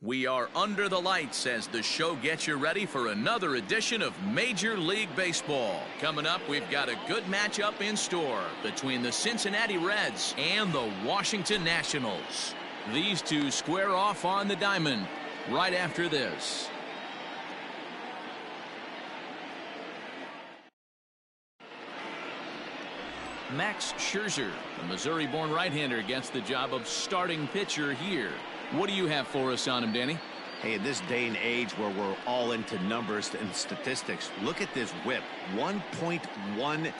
We are under the lights as the show gets you ready for another edition of Major League Baseball. Coming up, we've got a good matchup in store between the Cincinnati Reds and the Washington Nationals. These two square off on the diamond right after this. Max Scherzer, the Missouri-born right-hander, gets the job of starting pitcher here. What do you have for us on him, Danny? Hey, in this day and age where we're all into numbers and statistics, look at this whip, 1.10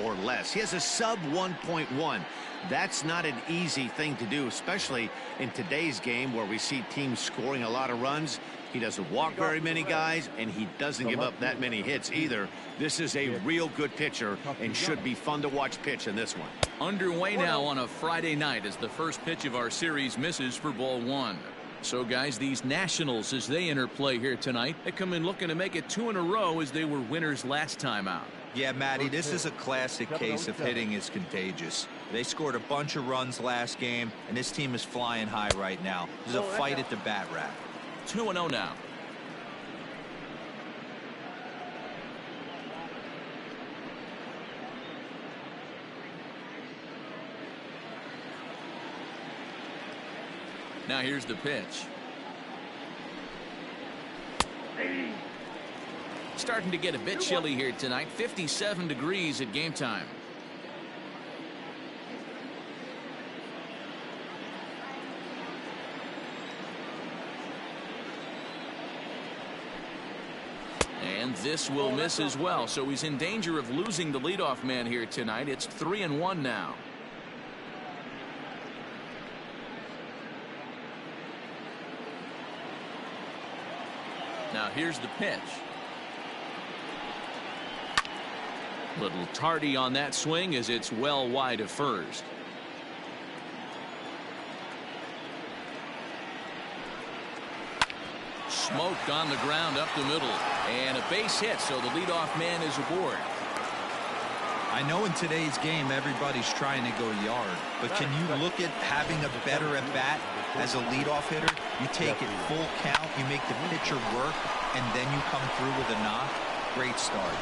or less. He has a sub 1.1. That's not an easy thing to do, especially in today's game where we see teams scoring a lot of runs. He doesn't walk very many guys, and he doesn't give up that many hits either. This is a real good pitcher and should be fun to watch pitch in this one. Underway now on a Friday night as the first pitch of our series misses for ball one. So, guys, these Nationals, as they enter play here tonight, they come in looking to make it 2 in a row as they were winners last time out. Yeah, Matty, this is a classic case of hitting is contagious. They scored a bunch of runs last game, and this team is flying high right now. This is a fight at the bat rack. 2-0 now. Now here's the pitch. Starting to get a bit chilly here tonight. 57 degrees at game time. And this will miss as well, so he's in danger of losing the leadoff man here tonight. It's 3-1 now. Now here's the pitch. Little tardy on that swing as it's well wide of first. Smoked on the ground up the middle, and a base hit, so the leadoff man is aboard. I know in today's game everybody's trying to go yard, but can you look at having a better at bat as a leadoff hitter? You take it full count, you make the pitcher work, and then you come through with a knock. Great start.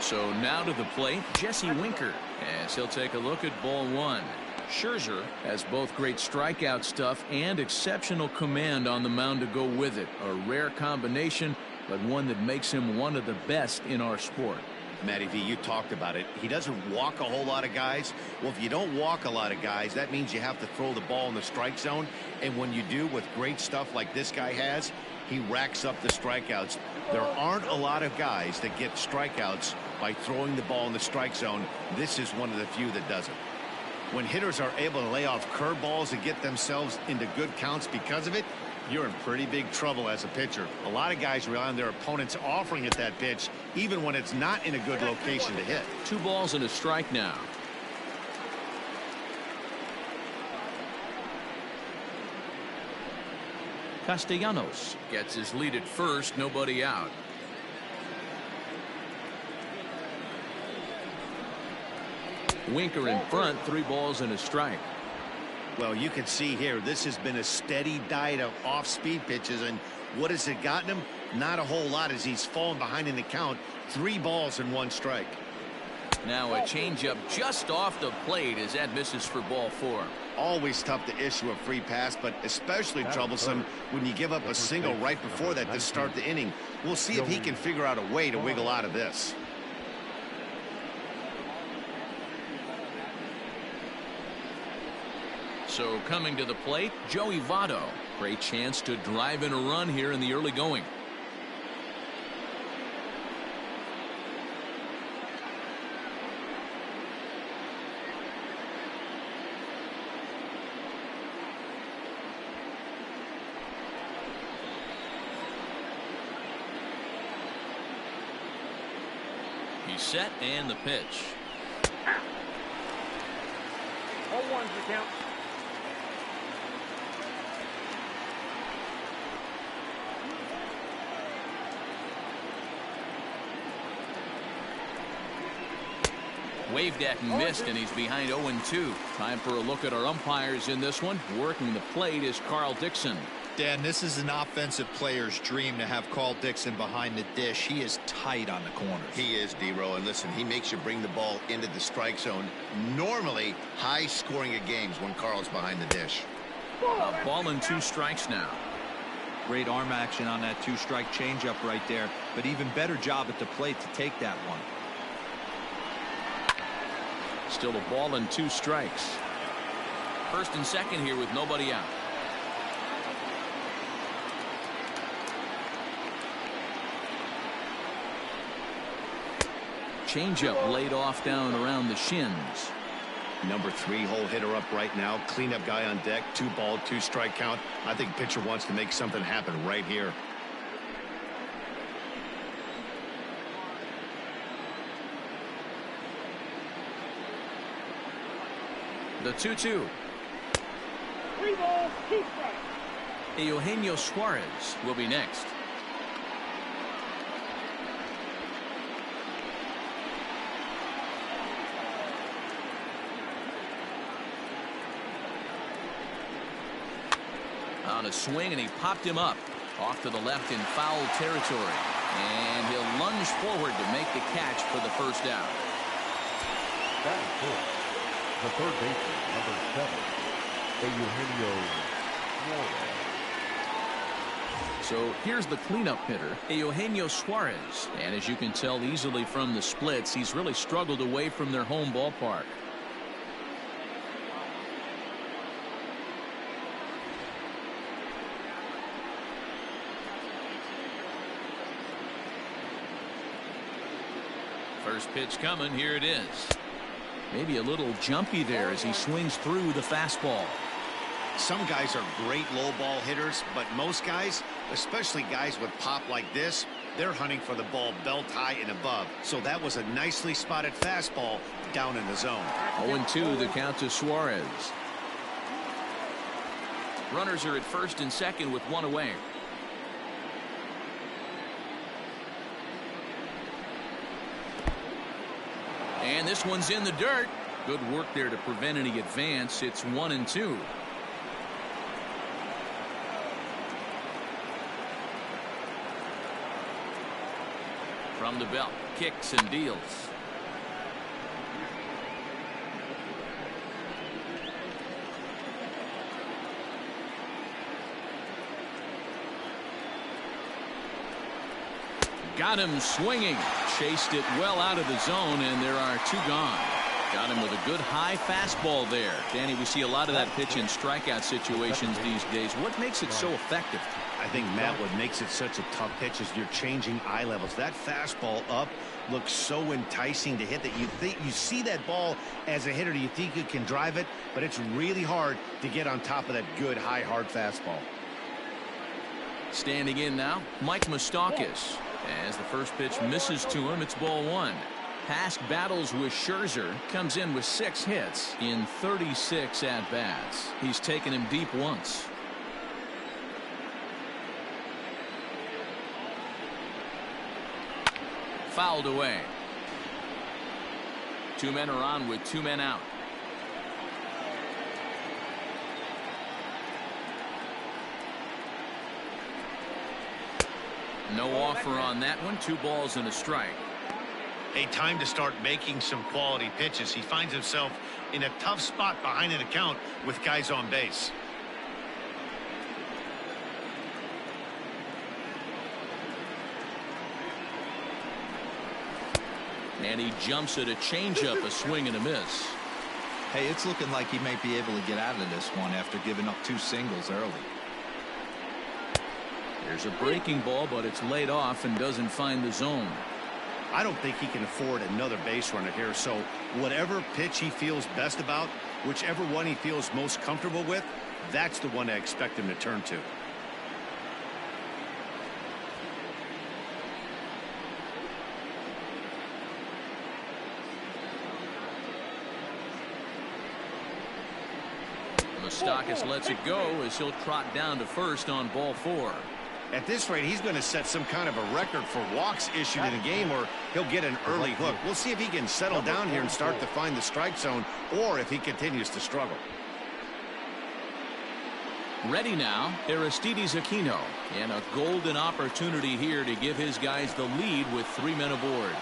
So now to the plate, Jesse Winker, as he'll take a look at ball one. Scherzer has both great strikeout stuff and exceptional command on the mound to go with it. A rare combination, but one that makes him one of the best in our sport. Matty V, you talked about it. He doesn't walk a whole lot of guys. Well, if you don't walk a lot of guys, that means you have to throw the ball in the strike zone. And when you do, with great stuff like this guy has, he racks up the strikeouts. There aren't a lot of guys that get strikeouts by throwing the ball in the strike zone. This is one of the few that does it. When hitters are able to lay off curveballs and get themselves into good counts because of it, you're in pretty big trouble as a pitcher. A lot of guys rely on their opponents offering at that pitch, even when it's not in a good location to hit. 2 balls and a strike now. Castellanos gets his lead at first, nobody out. Winker in front, 3 balls and a strike. Well, you can see here, this has been a steady diet of off-speed pitches, and what has it gotten him? Not a whole lot as he's fallen behind in the count. 3 balls and 1 strike. Now a changeup just off the plate as that misses for ball 4. Always tough to issue a free pass, but especially troublesome when you give up a single right before that to start the inning. We'll see if he can figure out a way to wiggle out of this. So coming to the plate, Joey Votto. Great chance to drive in a run here in the early going. He's set and the pitch. 0-1 to count. Waved at and missed, and he's behind 0-2. Time for a look at our umpires in this one. Working the plate is Carl Dixon. Dan, this is an offensive player's dream to have Carl Dixon behind the dish. He is tight on the corners. He is, D-Row, and listen, he makes you bring the ball into the strike zone. Normally, high scoring of games when Carl's behind the dish. A ball and 2 strikes now. Great arm action on that 2-strike changeup right there, but even better job at the plate to take that one. Still a ball and 2 strikes. First and second here with nobody out. Changeup laid off down around the shins. Number 3 hole hitter up right now. Cleanup guy on deck. 2 ball, 2 strike count. I think pitcher wants to make something happen right here. The 2-2. 3 balls, 2 strikes. Eugenio Suarez will be next. On a swing, and he popped him up off to the left in foul territory, and he'll lunge forward to make the catch for the first out. That is good. The third baseman, number 7, Eugenio Suarez. So here's the cleanup hitter, Eugenio Suarez, and as you can tell easily from the splits, he's really struggled away from their home ballpark. First pitch coming. Here it is. Maybe a little jumpy there as he swings through the fastball. Some guys are great low ball hitters, but most guys, especially guys with pop like this, they're hunting for the ball belt high and above. So that was a nicely spotted fastball down in the zone. 0-2 the count to Suarez. Runners are at first and second with 1 away. And this one's in the dirt. Good work there to prevent any advance. It's 1-2. From the belt, kicks and deals. Got him swinging. Chased it well out of the zone, and there are 2 gone. Got him with a good high fastball there. Danny, we see a lot of that pitch in strikeout situations these days. What makes it so effective? I think, Matt, what makes it such a tough pitch is you're changing eye levels. That fastball up looks so enticing to hit that you see that ball as a hitter, you think you can drive it, but it's really hard to get on top of that good high hard fastball. Standing in now, Mike Moustakas. As the first pitch misses to him, it's ball 1. Past battles with Scherzer, comes in with 6 hits in 36 at-bats. He's taken him deep once. Fouled away. 2 men are on with 2 men out. No offer on that one. 2 balls and a strike. A time to start making some quality pitches. He finds himself in a tough spot behind an account with guys on base. And he jumps at a changeup, a swing and a miss. Hey, it's looking like he might be able to get out of this one after giving up 2 singles early. There's a breaking ball, but it's laid off and doesn't find the zone. I don't think he can afford another base runner here, so whatever pitch he feels best about, whichever one he feels most comfortable with, that's the one I expect him to turn to. Moustakas lets it go as he'll trot down to first on ball 4. At this rate, he's going to set some kind of a record for walks issued in a game, or he'll get an early hook. We'll see if he can settle down here and start to find the strike zone, or if he continues to struggle. Ready now, Aristides Aquino, and a golden opportunity here to give his guys the lead with 3 men aboard.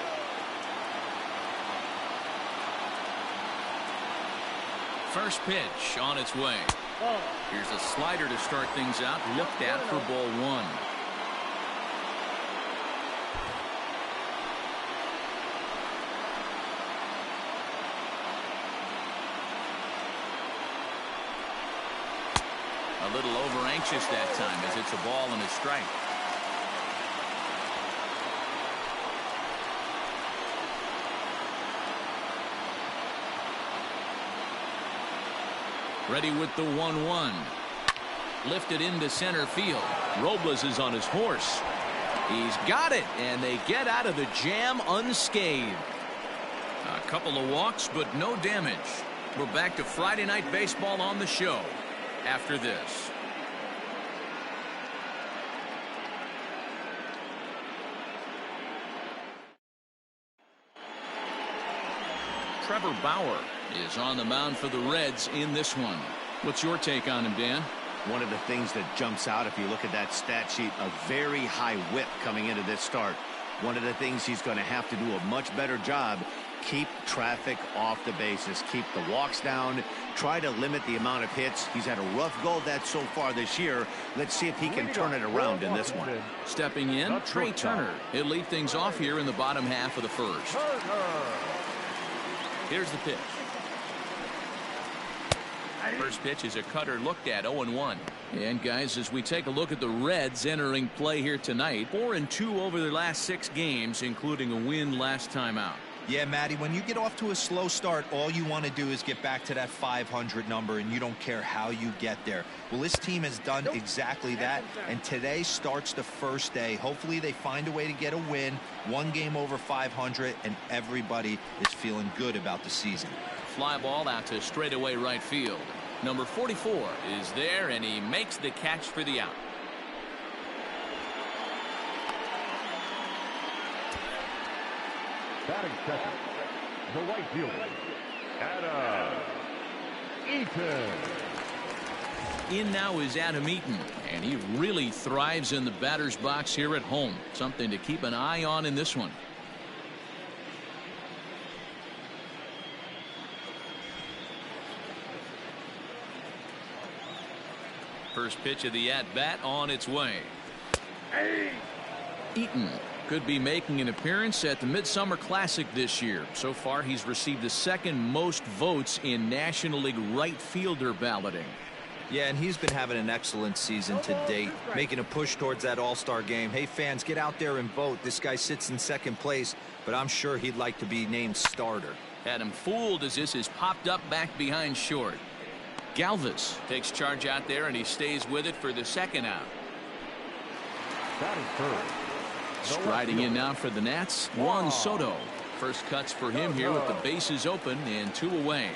First pitch on its way. Here's a slider to start things out, looked at for ball 1. A little over anxious that time as it's a ball and a strike. Ready with the 1-1. Lifted into center field. Robles is on his horse. He's got it, and they get out of the jam unscathed. A couple of walks, but no damage. We're back to Friday Night Baseball on the show after this. Trevor Bauer is on the mound for the Reds in this one. What's your take on him, Dan? One of the things that jumps out, if you look at that stat sheet, a very high whip coming into this start. One of the things he's going to have to do a much better job, keep traffic off the bases, keep the walks down, try to limit the amount of hits. He's had a rough go of that so far this year. Let's see if he can turn it around in this one. Stepping in, Trey Turner. He'll lead things off here in the bottom half of the first. Here's the pitch. First pitch is a cutter looked at, 0-1. And guys, as we take a look at the Reds entering play here tonight, 4-2 over their last 6 games, including a win last time out. Yeah, Matty, when you get off to a slow start, all you want to do is get back to that 500 number, and you don't care how you get there. Well, this team has done exactly that, and today starts the first day. Hopefully they find a way to get a win, 1 game over 500, and everybody is feeling good about the season. Fly ball out to straightaway right field. Number 44 is there, and he makes the catch for the out. Batting second, the right fielder, Adam Eaton. In now is Adam Eaton, and he really thrives in the batter's box here at home. Something to keep an eye on in this one. First pitch of the at-bat on its way. Eaton could be making an appearance at the Midsummer Classic this year. So far, he's received the 2nd most votes in National League right fielder balloting. Yeah, and he's been having an excellent season to date, making a push towards that All-Star game. Hey, fans, get out there and vote. This guy sits in 2nd place, but I'm sure he'd like to be named starter. Had him fooled as this is popped up back behind short. Galvis takes charge out there, and he stays with it for the 2nd out. Batting third. Striding in now for the Nats, Juan Soto. First cuts for him here with the bases open and 2 away.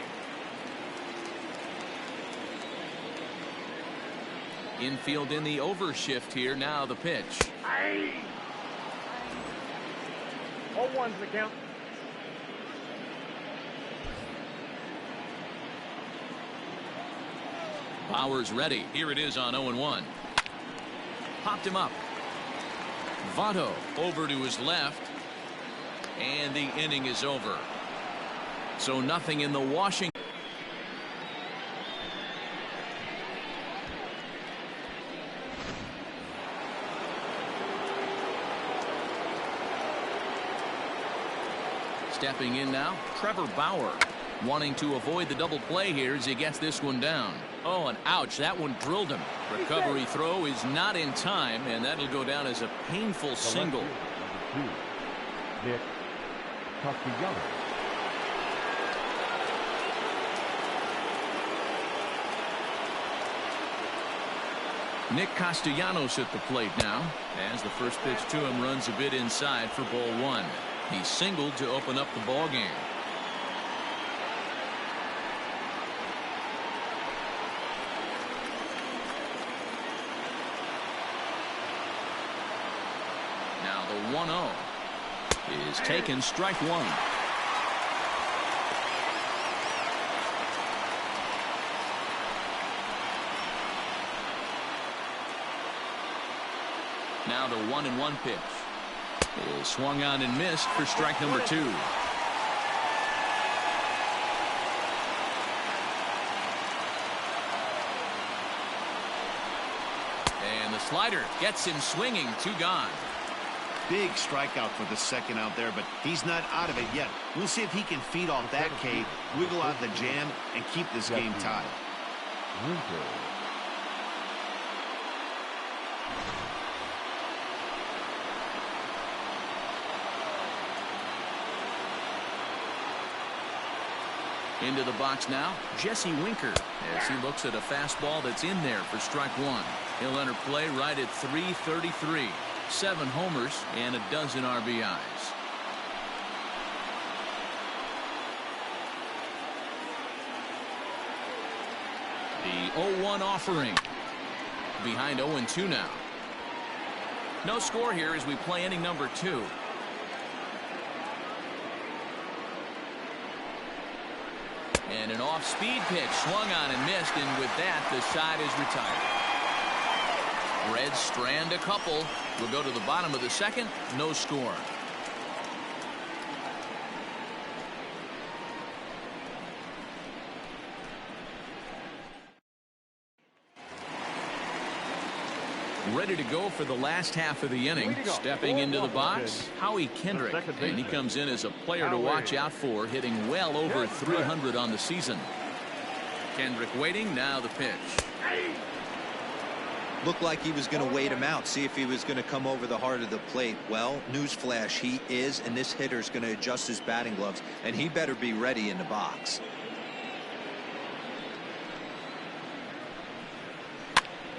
Infield in the overshift here. Now the pitch. 0-1's the count. Bauer's ready. Here it is on 0-1. Popped him up. Votto over to his left, and the inning is over. So nothing in the Washington. Stepping in now, Trevor Bauer, wanting to avoid the double play here as he gets this one down. Oh, and ouch, that one drilled him. Recovery throw is not in time, and that'll go down as a painful single. Nick Castellanos. Nick Castellanos at the plate now, as the first pitch to him runs a bit inside for ball 1. He singled to open up the ball game. is taken, strike one. Now the 1-1 pitch is swung on and missed for strike number 2. And the slider gets him swinging. 2 gone. Big strikeout for the second out there, but he's not out of it yet. We'll see if he can feed off that K, wiggle out the jam, and keep this game tied. Into the box now, Jesse Winker, as he looks at a fastball that's in there for strike 1. He'll enter play right at .333. 7 homers and a dozen RBIs. The 0-1 offering. Behind 0-2 now. No score here as we play inning number 2. And an off-speed pitch swung on and missed, and with that the side is retired. Reds strand a couple. We'll go to the bottom of the second. No score. Ready to go for the last half of the inning. Stepping into the box, Howie Kendrick. And he comes in as a player to watch out for, hitting well over 300 on the season. Kendrick waiting. Now the pitch. Looked like he was going to wait him out, see if he was going to come over the heart of the plate. Well, newsflash, he is, and this hitter's going to adjust his batting gloves, and he better be ready in the box.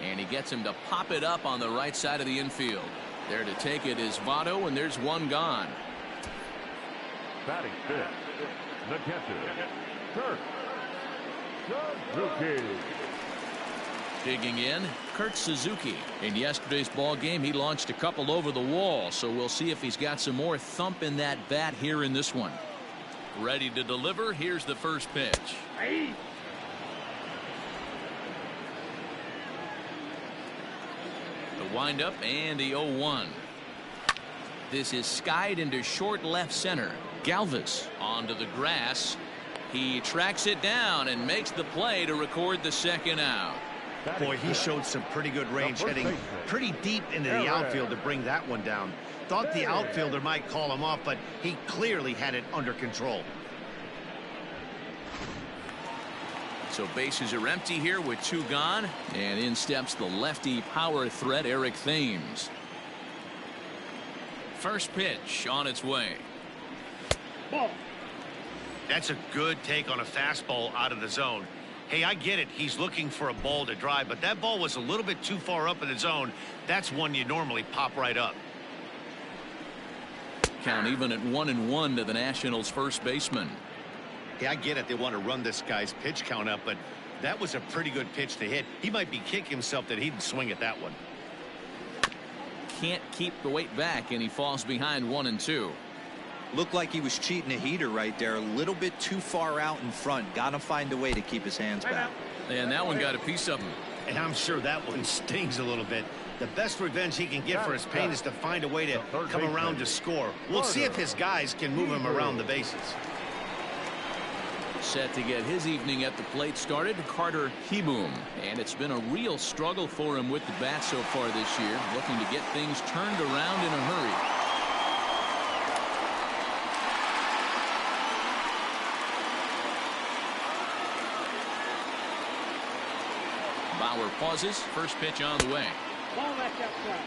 And he gets him to pop it up on the right side of the infield. There to take it is Votto, and there's 1 gone. Batting fifth, the catcher, Kurt Suzuki. Digging in, Kurt Suzuki. In yesterday's ball game, he launched a couple over the wall, so we'll see if he's got some more thump in that bat here in this one. Ready to deliver. Here's the first pitch. The windup and the 0-1. This is skied into short left center. Galvis onto the grass. He tracks it down and makes the play to record the second out. Boy, he showed some pretty good range, heading pretty deep into the outfield to bring that one down. Thought the outfielder might call him off, but he clearly had it under control. So bases are empty here with 2 gone, and in steps the lefty power threat Eric Thames. First pitch on its way. Ball. That's a good take on a fastball out of the zone. Hey, I get it. He's looking for a ball to drive, but that ball was a little bit too far up in the zone. That's one you normally pop right up. Count even at 1-1 to the Nationals' first baseman. Hey, I get it. They want to run this guy's pitch count up, but that was a pretty good pitch to hit. He might be kicking himself that he didn't swing at that one. Can't keep the weight back, and he falls behind 1-2. Looked like he was cheating a heater right there, a little bit too far out in front. Gotta find a way to keep his hands back. And that one got a piece of him. And I'm sure that one stings a little bit. The best revenge he can get for his pain is to find a way to come around to score. We'll see if his guys can move him around the bases. Set to get his evening at the plate started, Carter Heboom. And it's been a real struggle for him with the bat so far this year, looking to get things turned around in a hurry. Bauer pauses. First pitch on the way. Ball back outside.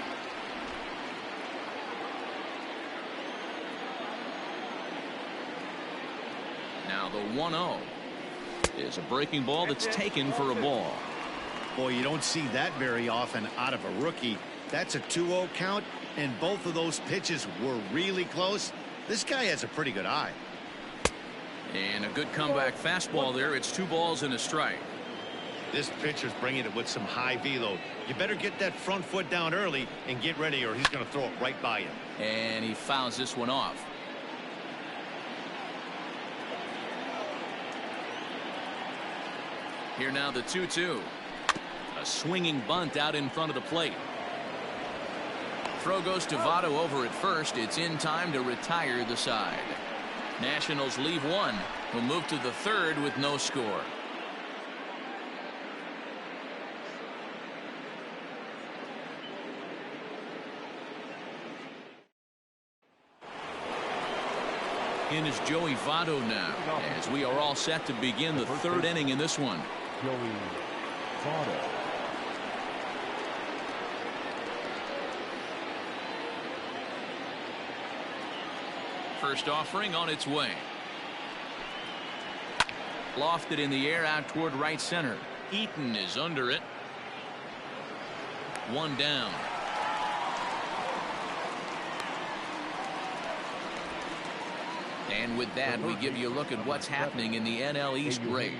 Now the 1-0 is a breaking ball that's taken for a ball. Boy, you don't see that very often out of a rookie. That's a 2-0 count, and both of those pitches were really close. This guy has a pretty good eye. And a good comeback fastball there. It's 2 balls and a strike. This pitcher's bringing it with some high velo. You better get that front foot down early and get ready, or he's going to throw it right by you. And he fouls this one off. Here now the 2-2. A swinging bunt out in front of the plate. Throw goes to Votto over at first. It's in time to retire the side. Nationals leave one. Will move to the third with no score. In is Joey Votto now, as we are all set to begin the third inning in this one. Joey Votto. First offering on its way. Lofted in the air out toward right center. Eaton is under it. One down. And with that, we give you a look at what's happening in the NL East race.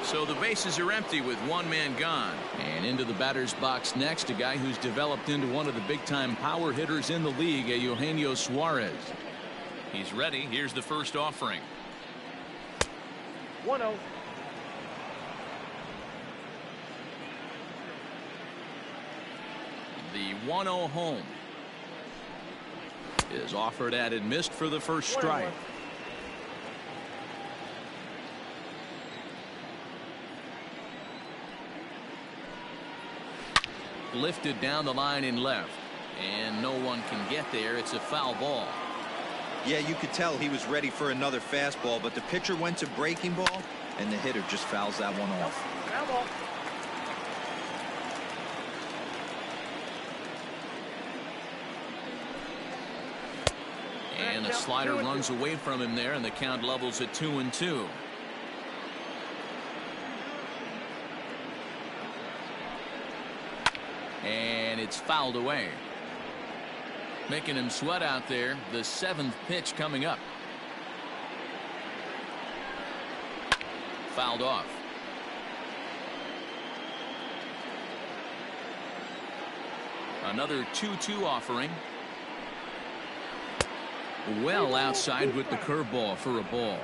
So the bases are empty with one man gone. And into the batter's box next, a guy who's developed into one of the big-time power hitters in the league, Eugenio Suarez. He's ready. Here's the first offering. 1-0. The 1-0 home is offered at and missed for the first strike. Lifted down the line in left, and no one can get there. It's a foul ball. Yeah, you could tell he was ready for another fastball, but the pitcher went to breaking ball, and the hitter just fouls that one off. Foul ball. And the slider runs away from him there, and the count levels at 2-2. And it's fouled away. Making him sweat out there. The 7th pitch coming up. Fouled off. Another 2-2 offering. Well outside with the curveball for a ball.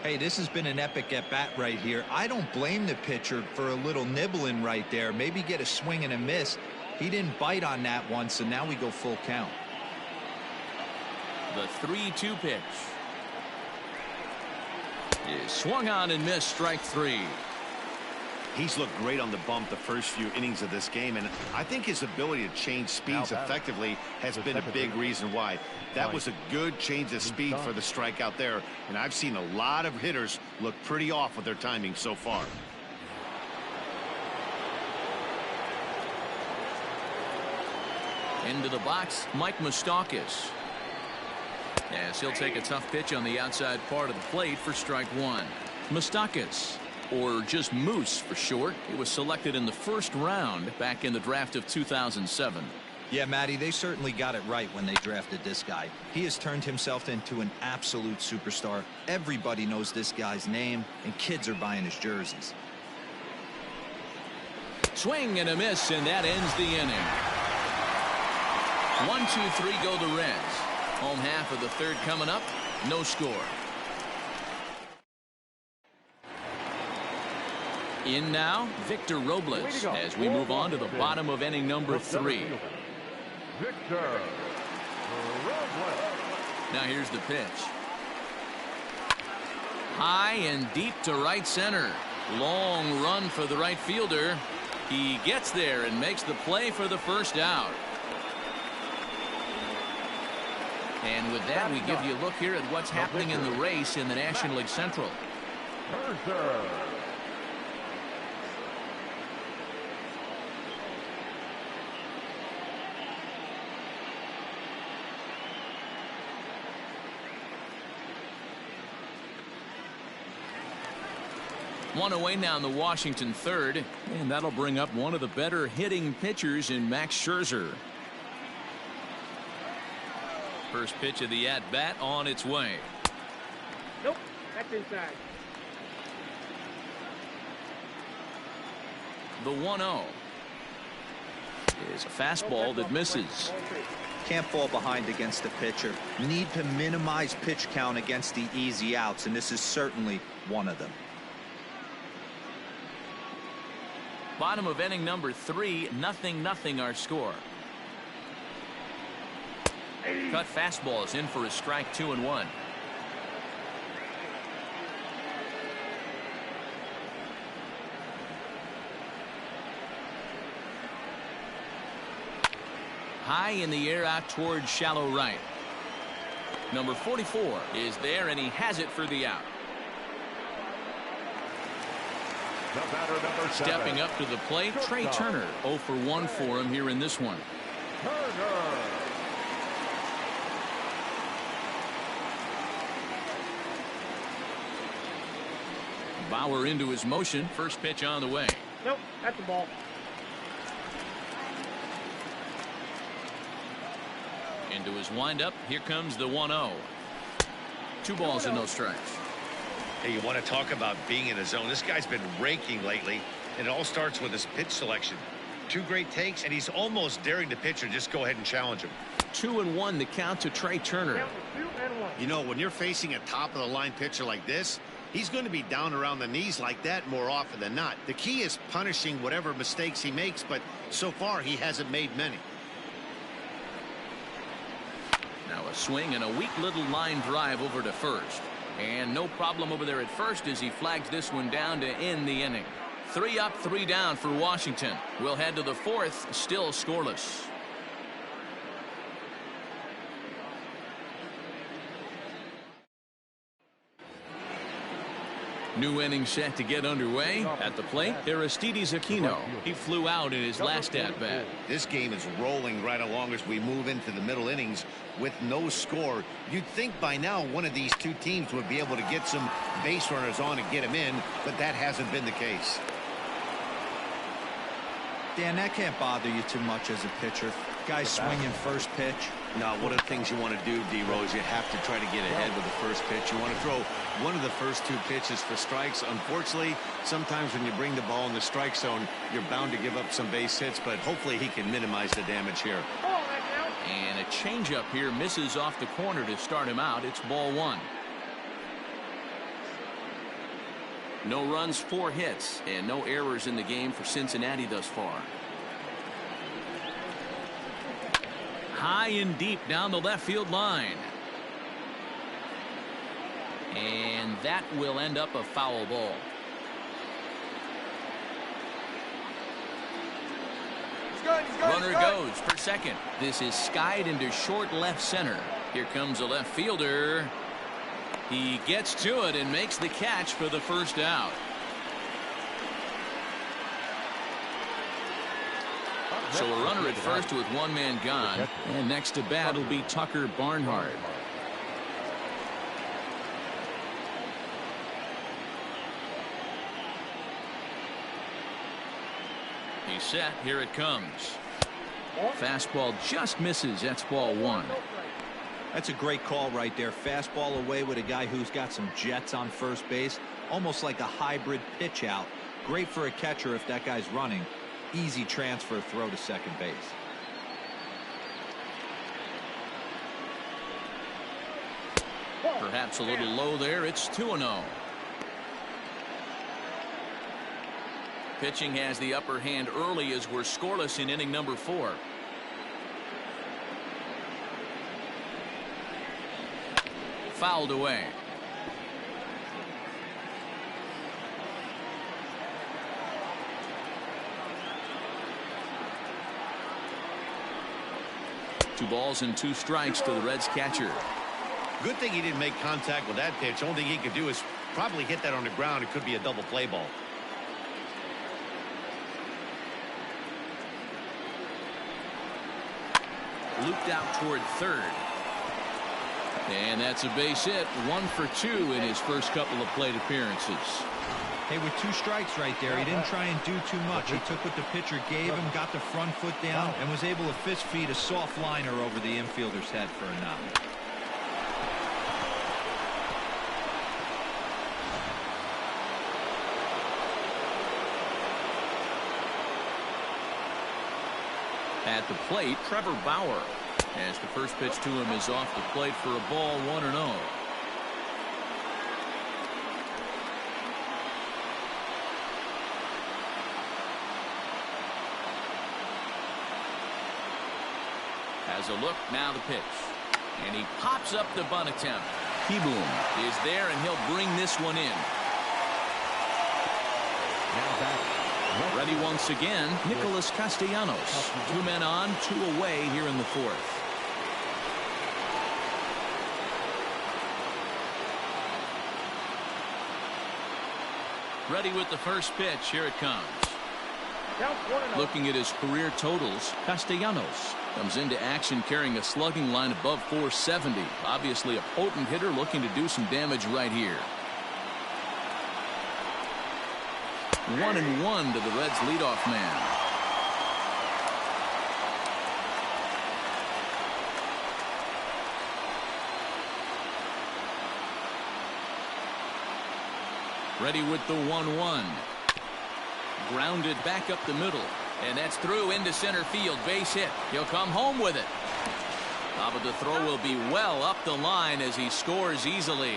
Hey, this has been an epic at bat right here. I don't blame the pitcher for a little nibbling right there. Maybe get a swing and a miss. He didn't bite on that one, so now we go full count. The 3-2 pitch is swung on and missed. Strike 3. He's looked great on the bump the first few innings of this game, and I think his ability to change speeds effectively has been a big reason why. That was a good change of speed for the strikeout there, and I've seen a lot of hitters look pretty off with their timing so far. Into the box, Mike Moustakas. As he'll take a tough pitch on the outside part of the plate for strike 1. Moustakas, or just Moose for short. He was selected in the first round back in the draft of 2007. Yeah, Matty, they certainly got it right when they drafted this guy. He has turned himself into an absolute superstar. Everybody knows this guy's name, and kids are buying his jerseys. Swing and a miss, and that ends the inning. 1-2-3 go the Reds. Home half of the third coming up. No score. In now, Victor Robles, as we move on to the bottom of inning number 3. Victor Robles. Now here's the pitch. High and deep to right center. Long run for the right fielder. He gets there and makes the play for the first out. And with that, we give you a look here at what's happening in the race in the National League Central. Scherzer. One away now in the Washington third, and that'll bring up one of the better hitting pitchers in Max Scherzer. First pitch of the at-bat on its way. Nope, that's inside. The 1-0. is a fastball that misses. Can't fall behind against the pitcher. Need to minimize pitch count against the easy outs, and this is certainly one of them. Bottom of inning number 3, 0-0 our score. Cut fastball is in for a strike, 2-1. High in the air out towards shallow right. Number 44 is there, and he has it for the out. The batter, number 7. Stepping up to the plate, Trey Turner. 0 for 1 for him here in this one. Turner. Bauer into his motion. First pitch on the way. Nope, that's the ball. Into his windup. Here comes the 1-0. 2 balls and no strikes. Hey, you want to talk about being in a zone? This guy's been raking lately, and it all starts with his pitch selection. 2 great takes, and he's almost daring the pitcher just go ahead and challenge him. 2-1 the count to Trey Turner. You know, when you're facing a top-of-the-line pitcher like this, he's going to be down around the knees like that more often than not. The key is punishing whatever mistakes he makes, but so far he hasn't made many. Now a swing and a weak little line drive over to first. And no problem over there at first as he flags this one down to end the inning. 3 up, 3 down for Washington. We'll head to the 4th, still scoreless. New inning set to get underway. At the plate, Aristides Aquino. He flew out in his last at-bat. This game is rolling right along as we move into the middle innings with no score. You'd think by now one of these 2 teams would be able to get some base runners on and get them in, but that hasn't been the case. Dan, that can't bother you too much as a pitcher. Guys swinging first pitch. Now, one of the things you want to do, D-Rose, you have to try to get ahead with the first pitch. You want to throw one of the first 2 pitches for strikes. Unfortunately, sometimes when you bring the ball in the strike zone, you're bound to give up some base hits, but hopefully he can minimize the damage here. And a changeup here misses off the corner to start him out. It's ball 1. No runs, 4 hits, and no errors in the game for Cincinnati thus far. High and deep down the left field line. And that will end up a foul ball. Runner goes for second. This is skied into short left center. Here comes a left fielder. He gets to it and makes the catch for the first out. So a runner at first with 1 man gone. And next to bat will be Tucker Barnhart. He's set. Here it comes. Fastball just misses. That's ball 1. That's a great call right there. Fastball away with a guy who's got some jets on first base. Almost like a hybrid pitch out. Great for a catcher if that guy's running. Easy transfer throw to second base. Perhaps a little low there. It's 2-0. Pitching has the upper hand early as we're scoreless in inning number 4. Fouled away. Two balls and 2 strikes to the Reds catcher. Good thing he didn't make contact with that pitch. Only thing he could do is probably hit that on the ground. It could be a double play ball. Looped out toward third. And that's a base hit. 1 for 2 in his first couple of plate appearances. Hey, with 2 strikes right there, he didn't try and do too much. He took what the pitcher gave him, got the front foot down, and was able to fist feed a soft liner over the infielder's head for a knock. At the plate, Trevor Bauer. As the first pitch to him is off the plate for a ball, 1-0. Has a look, now the pitch. And he pops up the bunt attempt. Keyboom is there, and he'll bring this one in. Ready once again, Nicholas Castellanos. 2 men on, 2 away here in the 4th. Ready with the first pitch. Here it comes. Looking at his career totals, Castellanos comes into action carrying a slugging line above 470. Obviously a potent hitter looking to do some damage right here. 1-1 to the Reds leadoff man. Ready with the 1-1. Grounded back up the middle. And that's through into center field. Base hit. He'll come home with it. But the throw will be well up the line as he scores easily.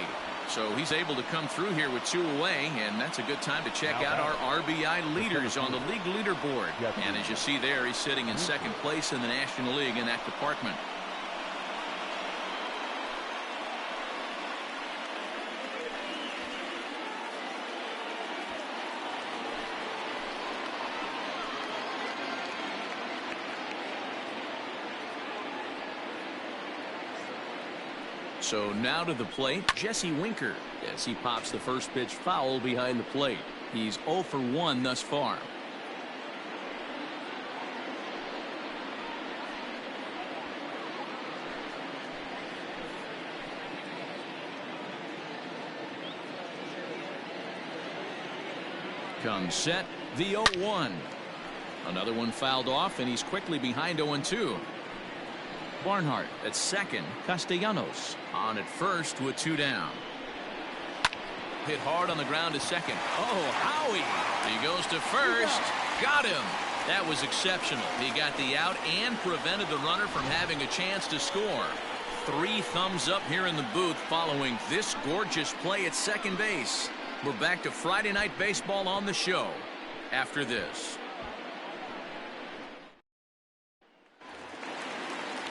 So he's able to come through here with 2 away, and that's a good time to check out our RBI leaders on the league leaderboard. And as you see there, he's sitting in 2nd place in the National League in that department. So now to the plate, Jesse Winker, as he pops the first pitch foul behind the plate. He's 0 for 1 thus far. Comes set, the 0-1. Another one fouled off, and he's quickly behind 0-2. Barnhart at second. Castellanos on at first with 2 down. Hit hard on the ground to second. Oh, Howie. He goes to first. Got him. That was exceptional. He got the out and prevented the runner from having a chance to score. 3 thumbs up here in the booth following this gorgeous play at second base. We're back to Friday Night Baseball on the show after this.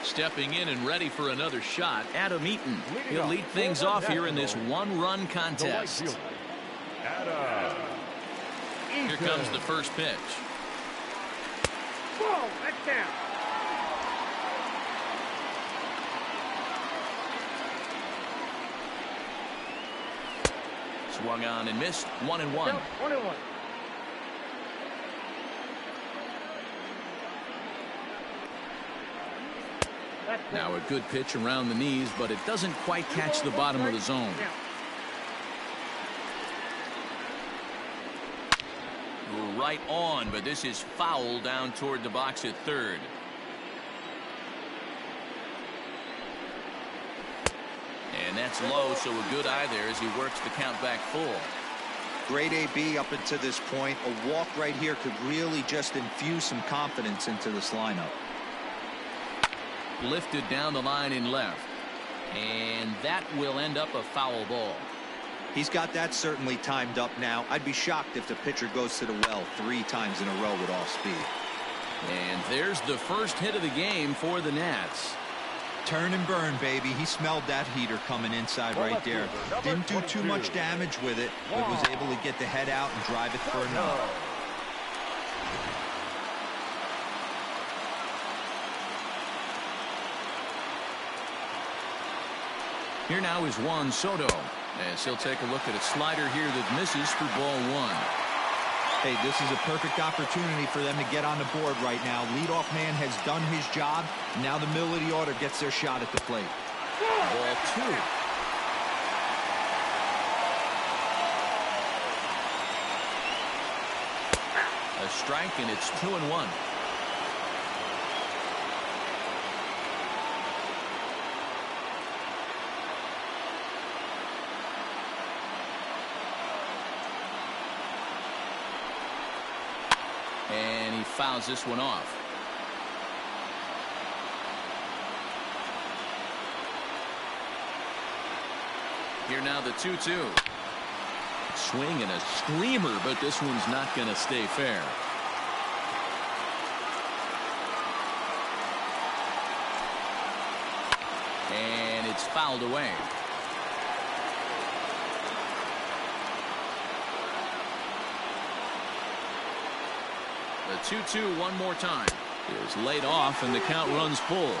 Stepping in and ready for another shot, Adam Eaton. He'll lead things off here in this 1-run contest. Here comes the first pitch. Whoa, that's down. Swung on and missed. 1-1. 1-1. Now a good pitch around the knees, but it doesn't quite catch the bottom of the zone. Right on, but this is foul down toward the box at third. And that's low, so a good eye there as he works the count back full. Great AB up until this point. A walk right here could really just infuse some confidence into this lineup. Lifted down the line in left, and that will end up a foul ball. He's got that certainly timed up now. I'd be shocked if the pitcher goes to the well 3 times in a row with off speed. And there's the first hit of the game for the Nats. Turn and burn, baby. He smelled that heater coming inside right there. Didn't do too much damage with it, but was able to get the head out and drive it for another. Here now is Juan Soto, as he'll take a look at a slider here that misses for ball 1. Hey, this is a perfect opportunity for them to get on the board right now. Leadoff man has done his job. Now the middle of the order gets their shot at the plate. Ball 2. A strike, and it's 2-1. And he fouls this one off. Here now the 2-2. Swing and a screamer, but this one's not going to stay fair. And it's fouled away. The 2-2 one more time. Is laid off and the count runs full.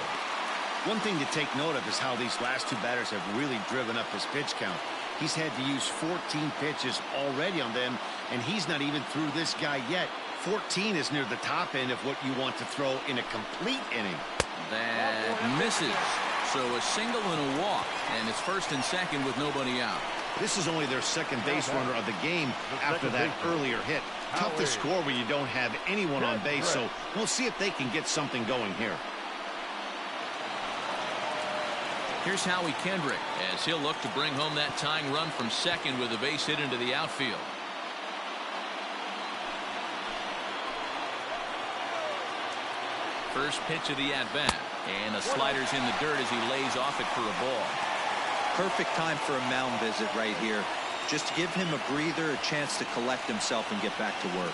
One thing to take note of is how these last two batters have really driven up his pitch count. He's had to use 14 pitches already on them, and he's not even through this guy yet. 14 is near the top end of what you want to throw in a complete inning. That misses. So a single and a walk, and it's first and second with nobody out. This is only their second base runner of the game after that earlier hit. Tough to score when you don't have anyone on base, so we'll see if they can get something going here. Here's Howie Kendrick as he'll look to bring home that tying run from second with a base hit into the outfield. First pitch of the at-bat, and a slider's in the dirt as he lays off it for a ball. Perfect time for a mound visit right here. Just to give him a breather, a chance to collect himself and get back to work.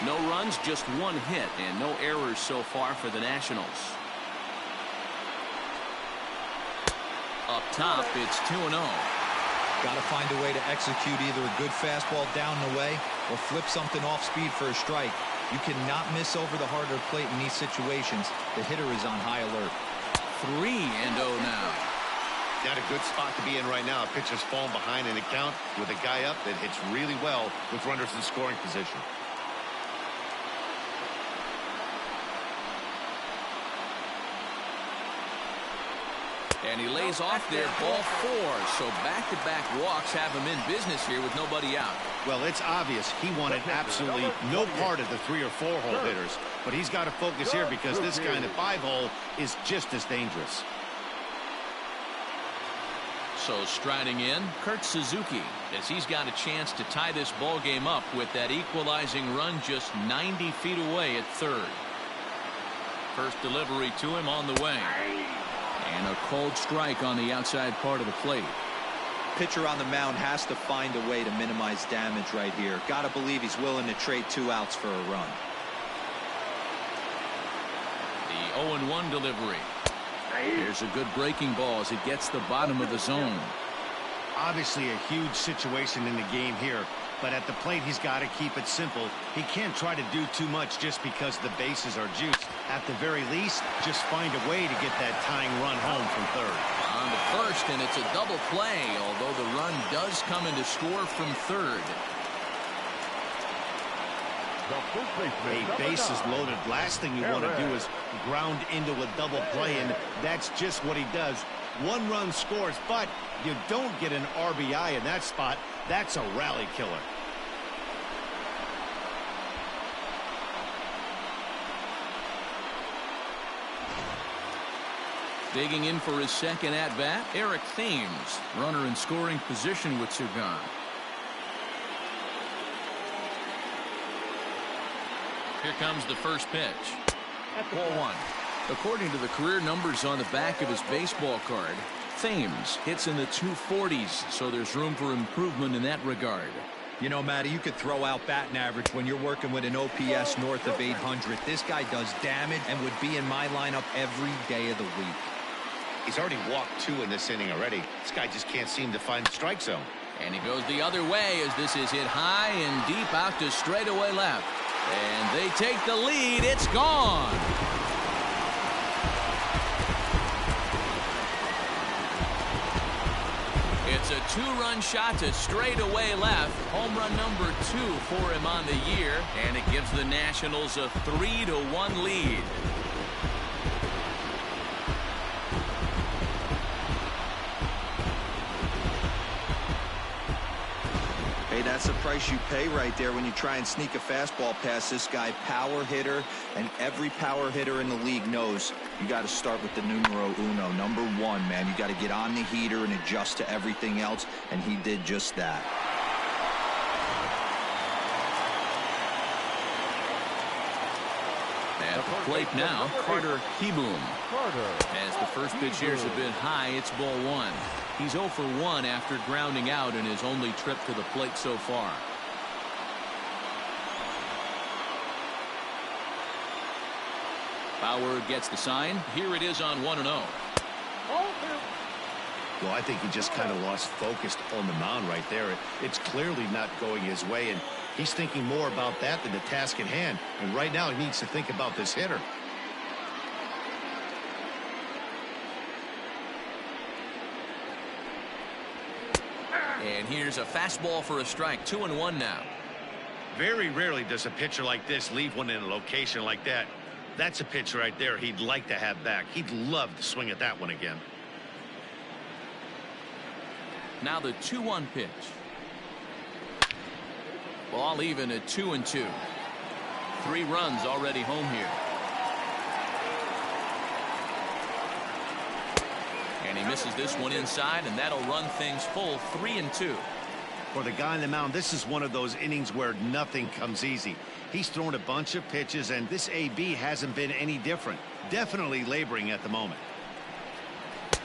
No runs, just one hit, and no errors so far for the Nationals. Up top, it's 2-0. Got to find a way to execute either a good fastball down and away or flip something off speed for a strike. You cannot miss over the harder plate in these situations. The hitter is on high alert. 3-0 now. Not a good spot to be in right now. Pitcher's falling behind in the count with a guy up that hits really well with runners in scoring position. And he lays off there, ball 4. So back-to-back walks have him in business here with nobody out. Well, it's obvious he wanted absolutely no part of the 3 or 4 hole hitters. But he's got to focus here because this guy in the 5 hole is just as dangerous. So striding in, Kurt Suzuki, as he's got a chance to tie this ball game up with that equalizing run just 90 feet away at third. First delivery to him on the way. And a cold strike on the outside part of the plate. Pitcher on the mound has to find a way to minimize damage right here. Got to believe he's willing to trade 2 outs for a run. The 0-1 delivery. Here's a good breaking ball as it gets the bottom of the zone. Obviously a huge situation in the game here, but at the plate he's got to keep it simple. He can't try to do too much just because the bases are juiced. At the very least, just find a way to get that tying run home from third. On the first, and it's a double play, although the run does come in to score from third. A base is loaded. Last thing you want to do is ground into a double play, and that's just what he does. 1 run scores, but you don't get an RBI in that spot. That's a rally killer. Digging in for his second at-bat, Eric Thames, runner in scoring position with two gone. Here comes the first pitch. Ball 1. According to the career numbers on the back of his baseball card, Thames hits in the 240s, so there's room for improvement in that regard. You know, Matty, you could throw out batting average when you're working with an OPS north of 800. This guy does damage and would be in my lineup every day of the week. He's already walked 2 in this inning already. This guy just can't seem to find the strike zone. And he goes the other way as this is hit high and deep out to straightaway left. And they take the lead. It's gone. It's a 2-run shot to straightaway left. Home run number 2 for him on the year. And it gives the Nationals a 3-1 lead. Hey, that's the price you pay right there when you try and sneak a fastball past this guy. Power hitter, and every power hitter in the league knows you got to start with the numero uno, number 1, man. You got to get on the heater and adjust to everything else, and he did just that. At the plate now, Carter Kieboom. As the first pitch here is a bit high, it's ball one. He's 0 for 1 after grounding out in his only trip to the plate so far. Bauer gets the sign. Here it is on 1-0. Well, I think he just kind of lost focus on the mound right there. It's clearly not going his way, and he's thinking more about that than the task at hand. And right now he needs to think about this hitter. And here's a fastball for a strike. 2-1 now. Very rarely does a pitcher like this leave one in a location like that. That's a pitch right there he'd like to have back. He'd love to swing at that one again. Now the 2-1 pitch. Ball even at 2-2. 3 runs already home here. And he misses this one inside, and that'll run things full 3-2. For the guy on the mound, this is one of those innings where nothing comes easy. He's thrown a bunch of pitches, and this AB hasn't been any different. Definitely laboring at the moment.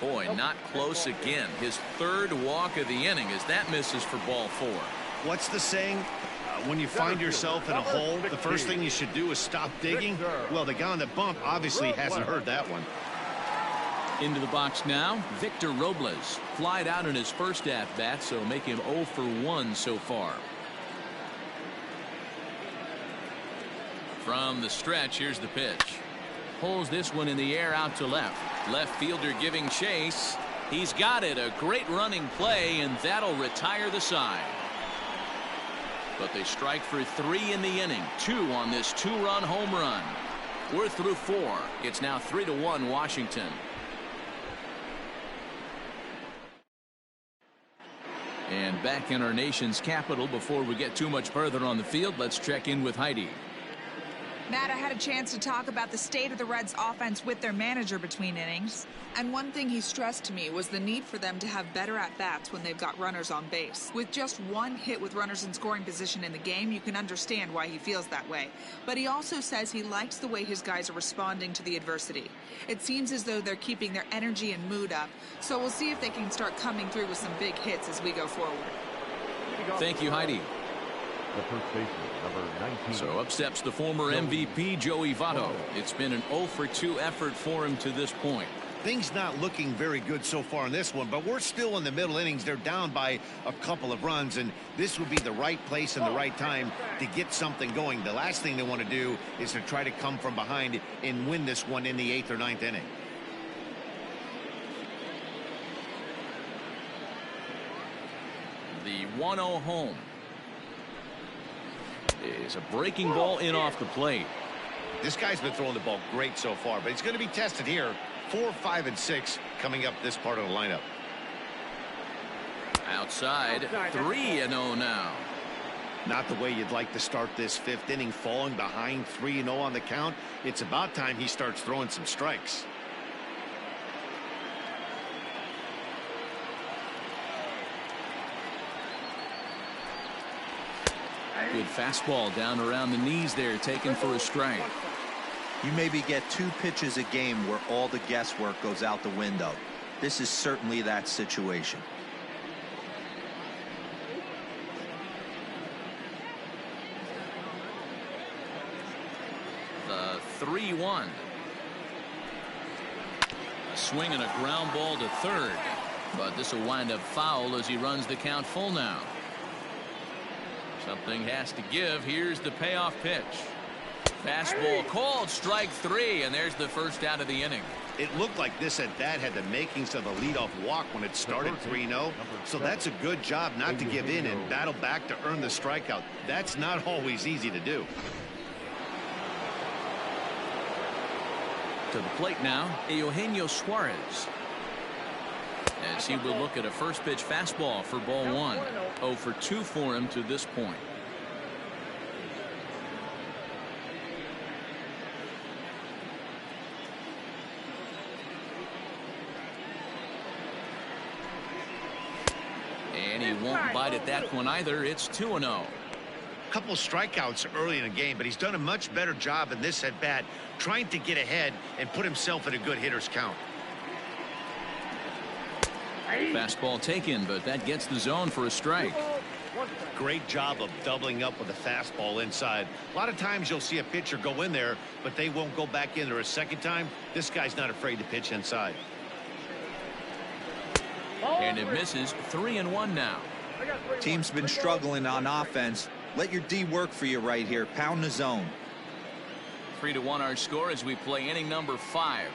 Boy, not close again. His 3rd walk of the inning as that misses for ball 4. What's the saying? When you find yourself in a hole, the first thing you should do is stop digging. Well, the guy on the bump obviously hasn't heard that one. Into the box now, Victor Robles. Flied out in his first at-bat, so make him 0 for 1 so far. From the stretch, here's the pitch. Pulls this one in the air out to left. Left fielder giving chase. He's got it. A great running play, and that'll retire the side. But they strike for 3 in the inning. 2 on this 2-run home run. We're through 4. It's now 3-1 Washington. And back in our nation's capital, before we get too much further on the field, let's check in with Heidi. Matt, I had a chance to talk about the state of the Reds offense with their manager between innings. And one thing he stressed to me was the need for them to have better at-bats when they've got runners on base. With just 1 hit with runners in scoring position in the game, you can understand why he feels that way. But he also says he likes the way his guys are responding to the adversity. It seems as though they're keeping their energy and mood up. So we'll see if they can start coming through with some big hits as we go forward. Thank you, Heidi. The first baseman, number 19. So up steps the former MVP, Joey Votto. It's been an 0 for 2 effort for him to this point. Things not looking very good so far in this one, but we're still in the middle innings. They're down by a couple of runs, and this would be the right place and the right time to get something going. The last thing they want to do is to try to come from behind and win this one in the 8th or 9th inning. The 1-0 home is a breaking ball in off the plate. This guy's been throwing the ball great so far, but he's going to be tested here. 4, 5, and 6 coming up this part of the lineup. Outside, 3-0 now. Not the way you'd like to start this 5th inning, falling behind 3-0 on the count. It's about time he starts throwing some strikes. Good fastball down around the knees there, taken for a strike. You maybe get 2 pitches a game where all the guesswork goes out the window. This is certainly that situation. The 3-1. A swing and a ground ball to third. But this will wind up foul as he runs the count full now. Something has to give. Here's the payoff pitch. Fastball called, strike 3, and there's the first out of the inning. It looked like this at bat had the makings of a leadoff walk when it started 3-0. So that's a good job not to give in and battle back to earn the strikeout. That's not always easy to do. To the plate now, Eugenio Suarez. As he will look at a first pitch fastball for ball 1. 0 for 2 for him to this point. And he won't bite at that one either. It's 2-0. A couple strikeouts early in the game, but he's done a much better job in this at bat, trying to get ahead and put himself in a good hitter's count. Fastball taken, but that gets the zone for a strike. Great job of doubling up with a fastball inside. A lot of times you'll see a pitcher go in there, but they won't go back in there a second time. This guy's not afraid to pitch inside. And it misses. 3-1 now. Team's been struggling on offense. Let your D work for you right here. Pound the zone. 3-1 our score as we play inning number 5.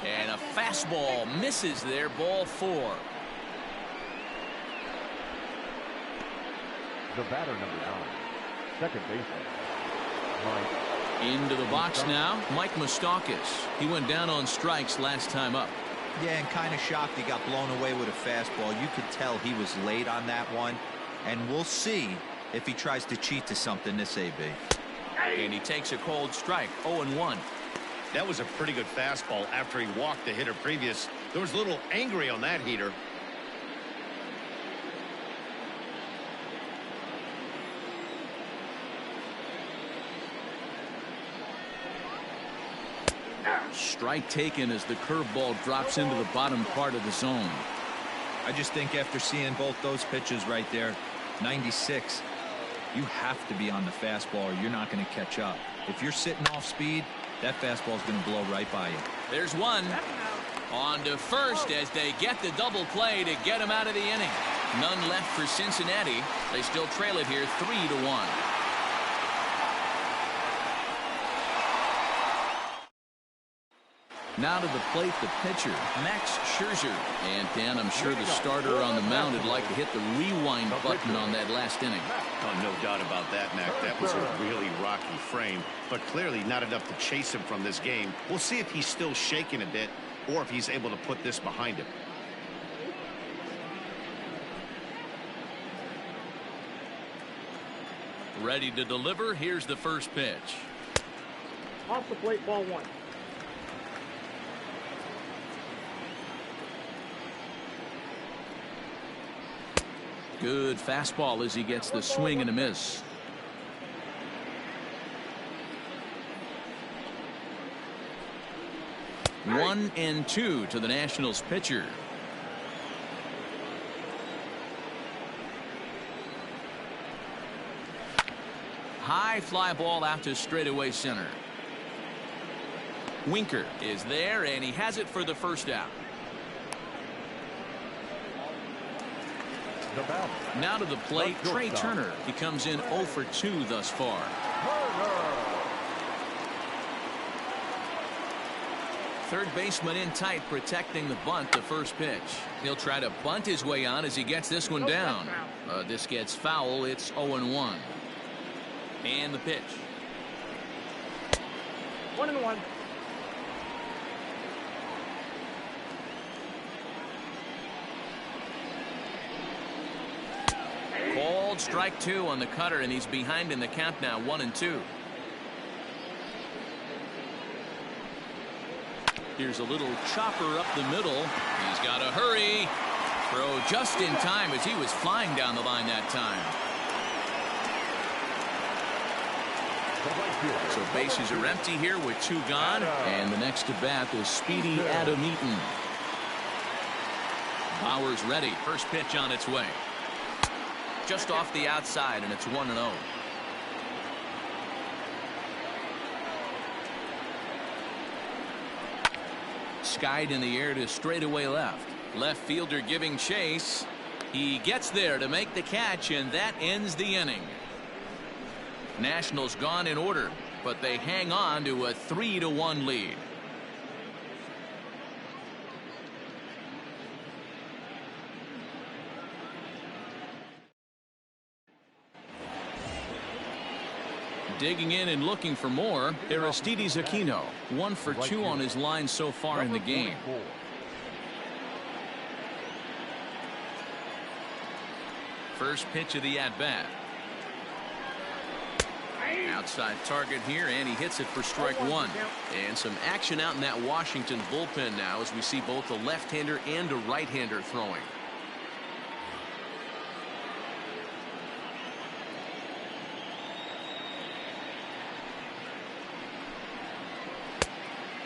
And a fastball misses there. Ball 4. The batter, number 9, second baseman, Mike. Into the box now, Mike Moustakas. He went down on strikes last time up. Yeah, and kind of shocked he got blown away with a fastball. You could tell he was late on that one. And we'll see if he tries to cheat to something this AB. And he takes a cold strike. 0-1. That was a pretty good fastball after he walked the hitter previous. There was a little angry on that heater. Strike taken as the curveball drops into the bottom part of the zone. I just think after seeing both those pitches right there, 96, you have to be on the fastball or you're not going to catch up. If you're sitting off speed, that fastball is going to blow right by you. There's one. On to first as they get the double play to get him out of the inning. None left for Cincinnati. They still trail it here 3-1. Now to the plate, the pitcher, Max Scherzer. And Dan, I'm sure the starter on the mound would like to hit the rewind button on that last inning. Oh, no doubt about that, Mac. That was a really rocky frame, but clearly not enough to chase him from this game. We'll see if he's still shaking a bit or if he's able to put this behind him. Ready to deliver. Here's the first pitch. Off the plate, ball 1. Good fastball as he gets the swing and a miss. One and two to the Nationals pitcher. High fly ball out to straightaway center. Winker is there and he has it for the first out. Now to the plate, Trey Turner. He comes in 0 for 2 thus far. Third baseman in tight, protecting the bunt, the first pitch. He'll try to bunt his way on as he gets this one down. This gets foul. It's 0-1. And the pitch. 1-1. Called strike 2 on the cutter, and he's behind in the count now, 1-2. Here's a little chopper up the middle. He's got to hurry. Throw just in time as he was flying down the line that time. So bases are empty here with 2 gone, and the next at bat is speedy Adam Eaton. Bauer's ready. First pitch on its way. Just off the outside, and it's 1-0. Skied in the air to straightaway left. Left fielder giving chase. He gets there to make the catch, and that ends the inning. Nationals gone in order, but they hang on to a 3-1 lead. Digging in and looking for more, Aristides Aquino, 1 for 2 on his line so far in the game. First pitch of the at-bat. Outside target here, and he hits it for strike 1. And some action out in that Washington bullpen now as we see both a left-hander and a right-hander throwing.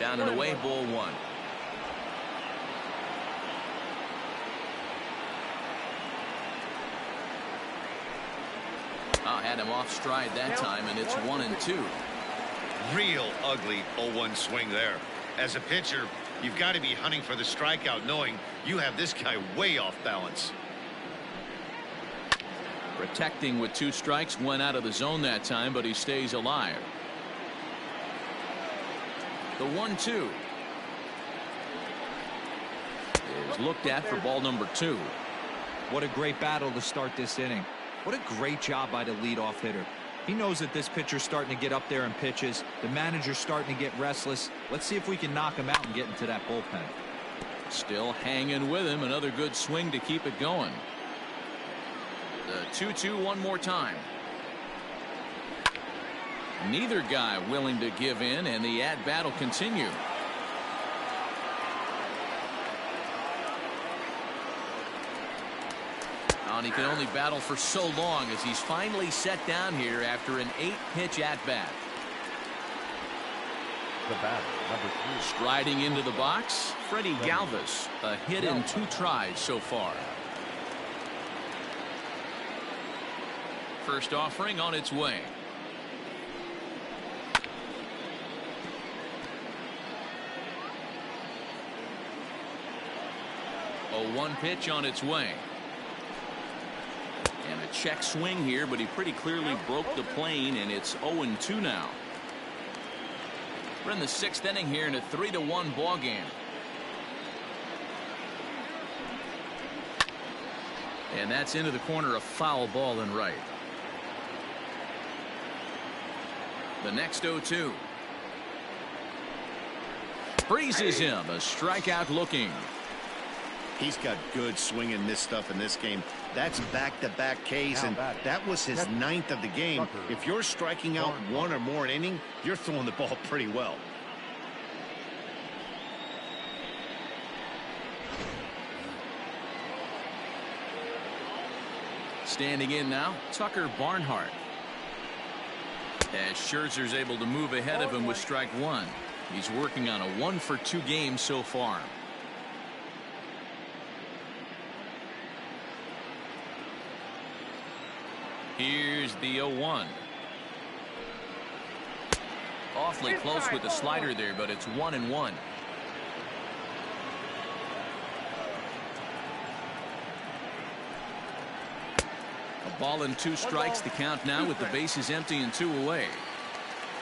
Down and away, ball one. Had him off stride that time, and it's 1-2. Real ugly 0-1 swing there. As a pitcher, you've got to be hunting for the strikeout, knowing you have this guy way off balance. Protecting with 2 strikes, went out of the zone that time, but he stays alive. The 1-2 is looked at for ball number 2. What a great battle to start this inning. What a great job by the leadoff hitter. He knows that this pitcher's starting to get up there in pitches. The manager's starting to get restless. Let's see if we can knock him out and get into that bullpen. Still hanging with him. Another good swing to keep it going. The 2-2 one more time. Neither guy willing to give in, and the at-bat will continue. And he can only battle for so long as he's finally set down here after an 8-pitch at-bat. The batter, number 3. Striding into the box, Freddie Galvis. A hit in 2 tries so far. First offering on its way. A 1 pitch on its way. And a check swing here, but he pretty clearly broke the plane, and it's 0-2 now. We're in the 6th inning here in a 3-1 ball game. And that's into the corner, a foul ball and right. The next 0-2. Freezes him, a strikeout looking. He's got good swing and miss stuff in this game. That's back-to-back Ks, and that was his 9th of the game. If you're striking out 1 or more an inning, you're throwing the ball pretty well. Standing in now, Tucker Barnhart. As Scherzer's able to move ahead of him with strike 1. He's working on a 1-for-2 game so far. Here's the 0-1. Awfully close with the slider there, but it's 1-1. A ball and 2 strikes, the count now with the bases empty and 2 away.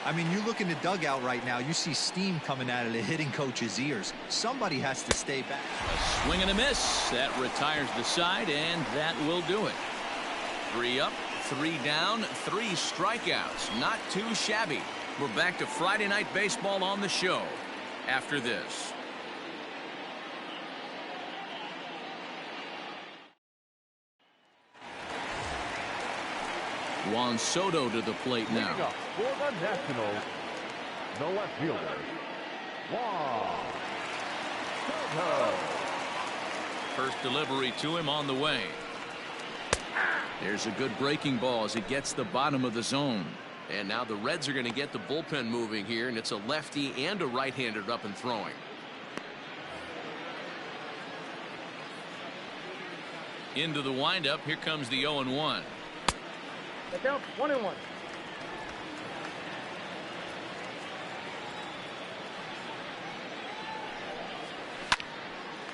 I mean, you look in the dugout right now, you see steam coming out of the hitting coach's ears. Somebody has to stay back. A swing and a miss. That retires the side, and that will do it. 3 up, 3 down, 3 strikeouts. Not too shabby. We're back to Friday Night Baseball on the show after this. Juan Soto to the plate now. Up for the Nationals, the left fielder, Juan Soto. First delivery to him on the way. There's a good breaking ball as it gets the bottom of the zone. And now the Reds are going to get the bullpen moving here, and it's a lefty and a right-hander up and throwing. Into the windup. Here comes the 0-1. The count 1-1.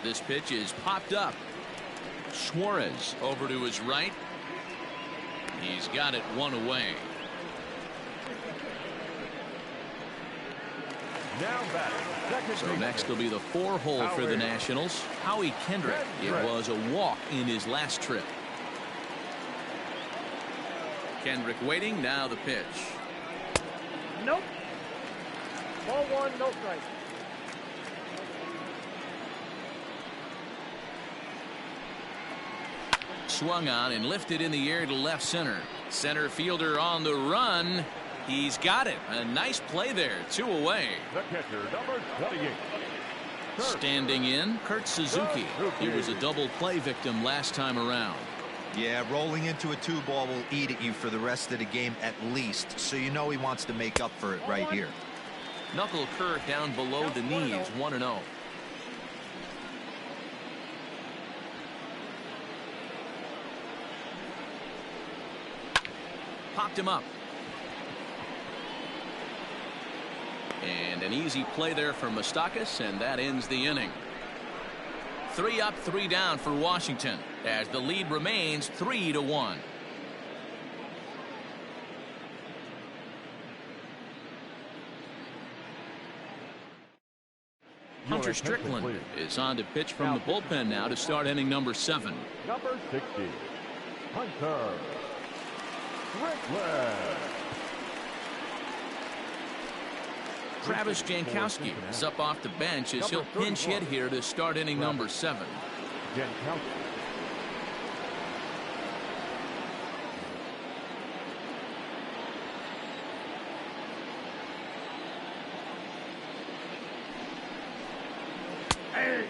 This pitch is popped up. Suarez over to his right. He's got it 1 away. Now batting, second So baseman. next will be the 4-hole for the Nationals. Howie Kendrick. It was a walk in his last trip. Kendrick waiting. Now the pitch. Nope. Ball 1, no strike. Swung on and lifted in the air to left center. Center fielder on the run. He's got it. A nice play there. 2 away. The catcher, number 28. Standing in, Kurt Suzuki. He was a double play victim last time around. Yeah, rolling into a 2-ball will eat at you for the rest of the game at least. So you know he wants to make up for it right here. Knuckle curve down below the knees, 1-0. Popped him up. And an easy play there for Moustakas, and that ends the inning. 3 up, 3 down for Washington, as the lead remains 3-1. Hunter Strickland is on to pitch from the bullpen now to start inning number 7. Number 60, Hunter Strickland. Travis Jankowski is up off the bench as he'll pinch hit here to start inning number 7. Jankowski.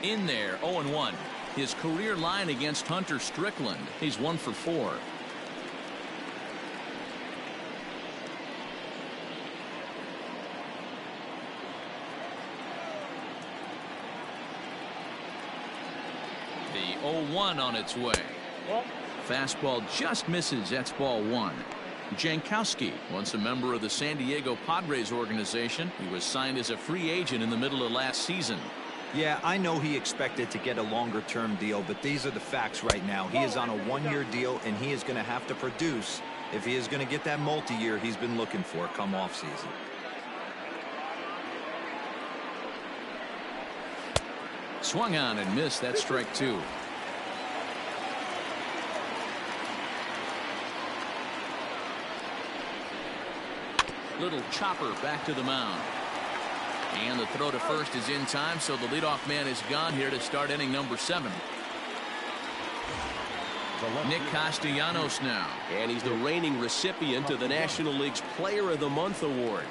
In there, 0-1. His career line against Hunter Strickland, he's 1 for 4. The 0-1 on its way. Fastball just misses. That's ball 1. Jankowski, once a member of the San Diego Padres organization, he was signed as a free agent in the middle of last season. Yeah, I know he expected to get a longer-term deal, but these are the facts right now. He is on a 1-year deal, and he is going to have to produce if he is going to get that multi-year he's been looking for come off season. Swung on and missed. That's strike 2. Little chopper back to the mound. And the throw to first is in time, so the leadoff man is gone here to start inning number 7. Nick Castellanos now. And he's the reigning recipient of the National League's Player of the Month award.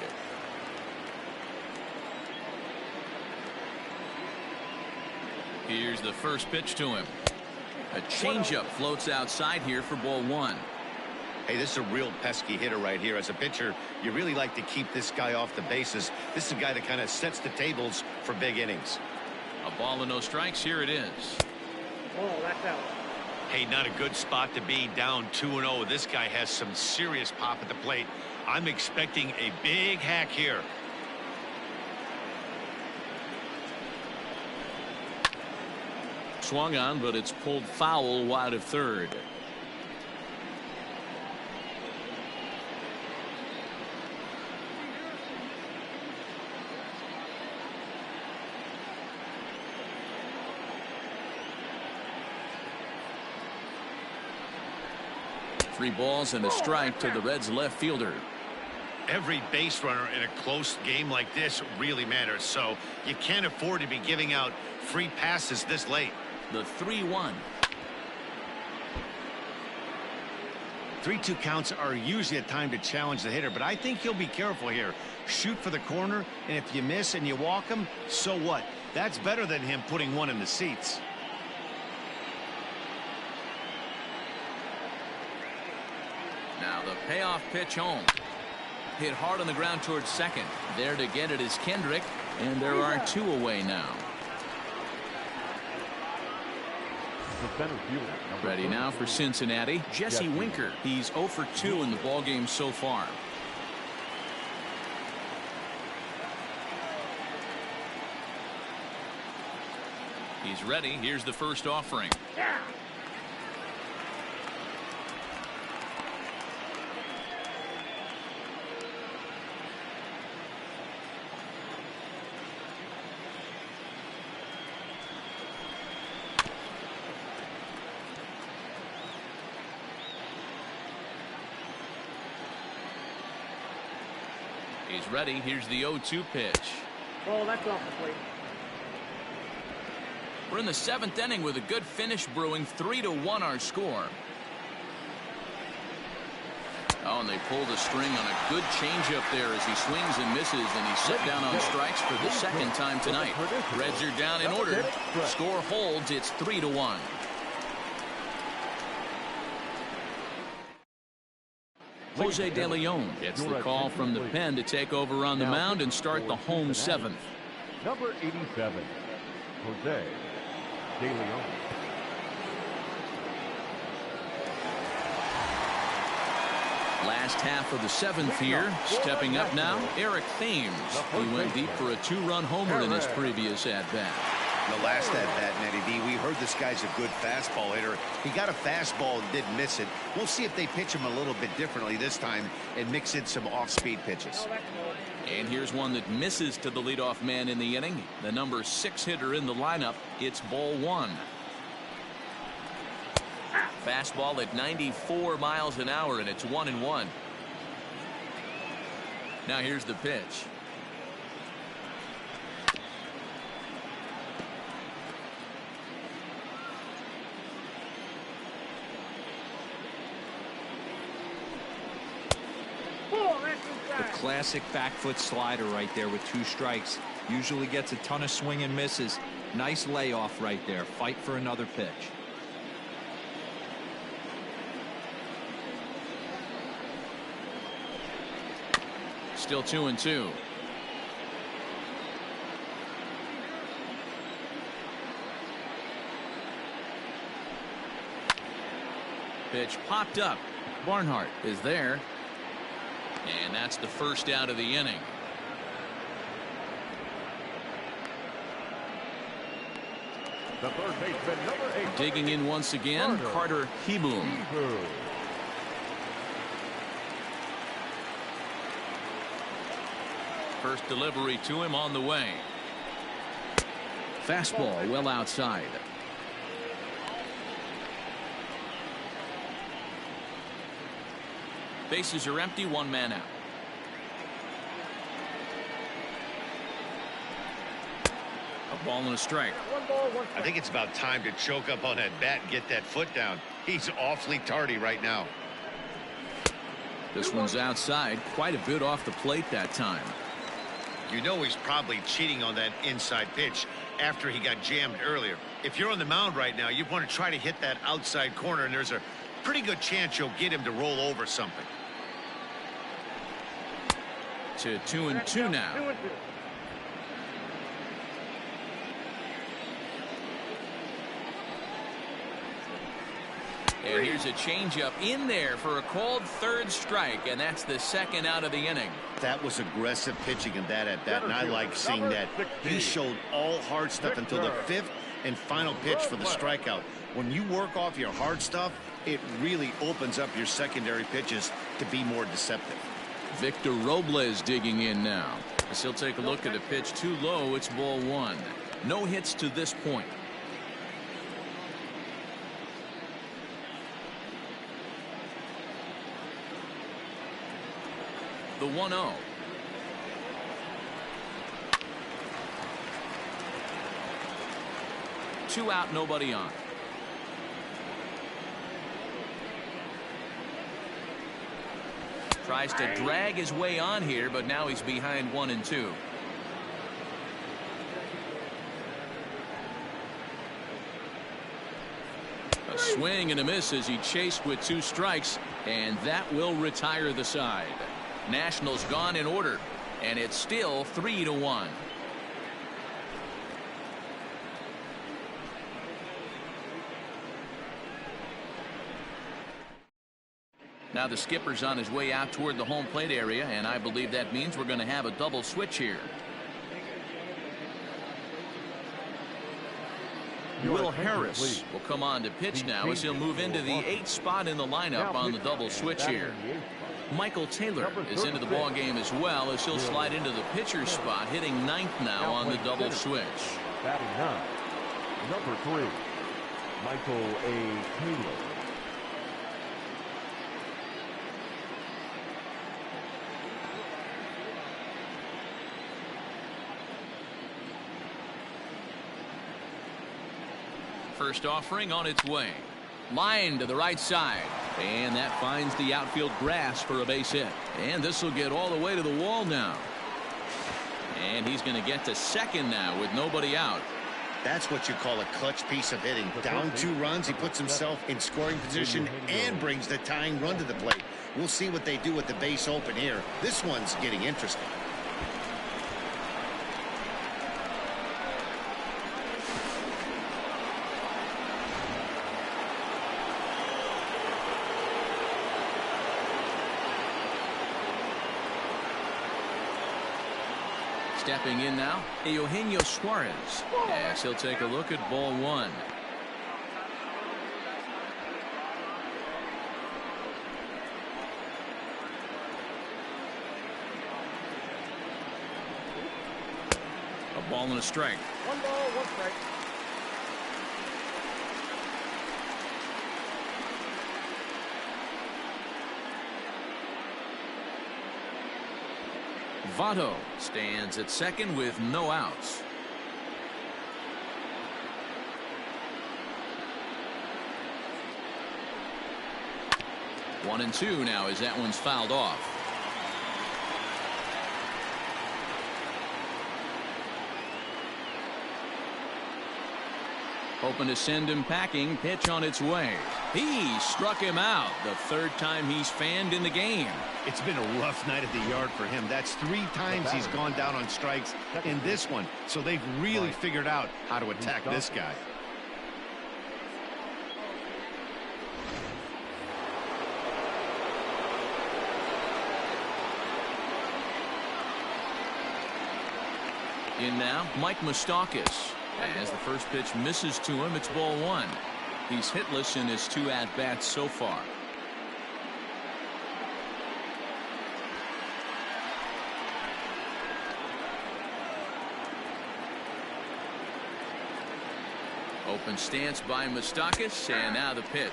Here's the first pitch to him. A changeup floats outside here for ball 1. Hey, this is a real pesky hitter right here. As a pitcher, you really like to keep this guy off the bases. This is a guy that kind of sets the tables for big innings. A ball and no strikes. Here it is. Oh, that's out. Hey, not a good spot to be, down 2-0. This guy has some serious pop at the plate. I'm expecting a big hack here. Swung on, but it's pulled foul wide of third. Three balls and a strike to the Reds left fielder. Every base runner in a close game like this really matters, so you can't afford to be giving out free passes this late. The 3-1. 3-2 counts are usually a time to challenge the hitter, but I think he'll be careful here. Shoot for the corner, and if you miss and you walk him, so what? That's better than him putting one in the seats. Now the payoff pitch home. Hit hard on the ground towards second. There to get it is Kendrick, and there are 2 away now. Ready now for Cincinnati, Jesse Winker. He's 0 for 2 in the ballgame so far. He's ready. Here's the first offering. He's ready. Here's the 0-2 pitch. Oh, that's off the plate. We're in the 7th inning with a good finish brewing. 3-1 our score. Oh, and they pulled a string on a good changeup there as he swings and misses, and he's set down on strikes for the 2nd time tonight. Reds are down in order. Score holds. It's 3-1. Jose De Leon gets the call from the pen to take over on the mound and start the home seventh. Number 87, Jose De Leon. Last half of the seventh here. Stepping up now, Eric Thames. He went deep for a two-run homer in his previous at-bat. The last at-bat, Nettie D, we heard this guy's a good fastball hitter. He got a fastball and did miss it. We'll see if they pitch him a little bit differently this time and mix in some off-speed pitches. And here's one that misses to the leadoff man in the inning. The number 6 hitter in the lineup. It's ball 1. Fastball at 94 miles an hour, and it's 1-1. Now here's the pitch. The classic back foot slider right there with 2 strikes. Usually gets a ton of swing and misses. Nice layoff right there. Fight for another pitch. Still 2-2. Pitch popped up. Barnhart is there. And that's the first out of the inning. The third baseman, number 8. Digging in once again, Carter Heboom. First delivery to him on the way. Fastball well outside. Bases are empty, 1 man out. A ball and a strike. I think it's about time to choke up on that bat and get that foot down. He's awfully tardy right now. This one's outside, quite a bit off the plate that time. You know he's probably cheating on that inside pitch after he got jammed earlier. If you're on the mound right now, you want to try to hit that outside corner, and there's a pretty good chance you'll get him to roll over something. To 2-2 now. And here's a changeup in there for a called third strike, and that's the second out of the inning. That was aggressive pitching in that at bat, and I like seeing that. He showed all hard stuff until the 5th and final pitch for the strikeout. When you work off your hard stuff, it really opens up your secondary pitches to be more deceptive. Victor Robles digging in now. As he'll take a look at a pitch too low. It's ball 1. No hits to this point. The 1-0. Two out, nobody on. Tries to drag his way on here, but now he's behind 1-2. A swing and a miss as he chased with 2 strikes, and that will retire the side. Nationals gone in order, and it's still 3-1. Now the skipper's on his way out toward the home plate area, and I believe that means we're going to have a double switch here. Will Harris will come on to pitch now as he'll move into the 8th spot in the lineup on the double switch here. Michael Taylor is into the ball game as well as he'll slide into the pitcher's spot, hitting 9th now on the double switch. Batting 9, number 3, Michael A. Taylor. First offering on its way. Line to the right side. And that finds the outfield grass for a base hit. And this will get all the way to the wall now. And he's going to get to second now with nobody out. That's what you call a clutch piece of hitting. Down 2 runs, he puts himself in scoring position and brings the tying run to the plate. We'll see what they do with the base open here. This one's getting interesting. Stepping in now, Eugenio Suarez. As he'll take a look at ball one. A ball and a strike. 1 ball, 1 strike. Votto stands at second with no outs. One and two now as that one's fouled off. Hoping to send him packing. Pitch on its way. He struck him out. The third time he's fanned in the game. It's been a rough night at the yard for him. That's 3 times he's gone down on strikes in this one. So they've really figured out how to attack this guy. In now, Mike Moustakas. As the first pitch misses to him, it's ball one. He's hitless in his 2 at-bats so far. Open stance by Moustakas, and now the pitch.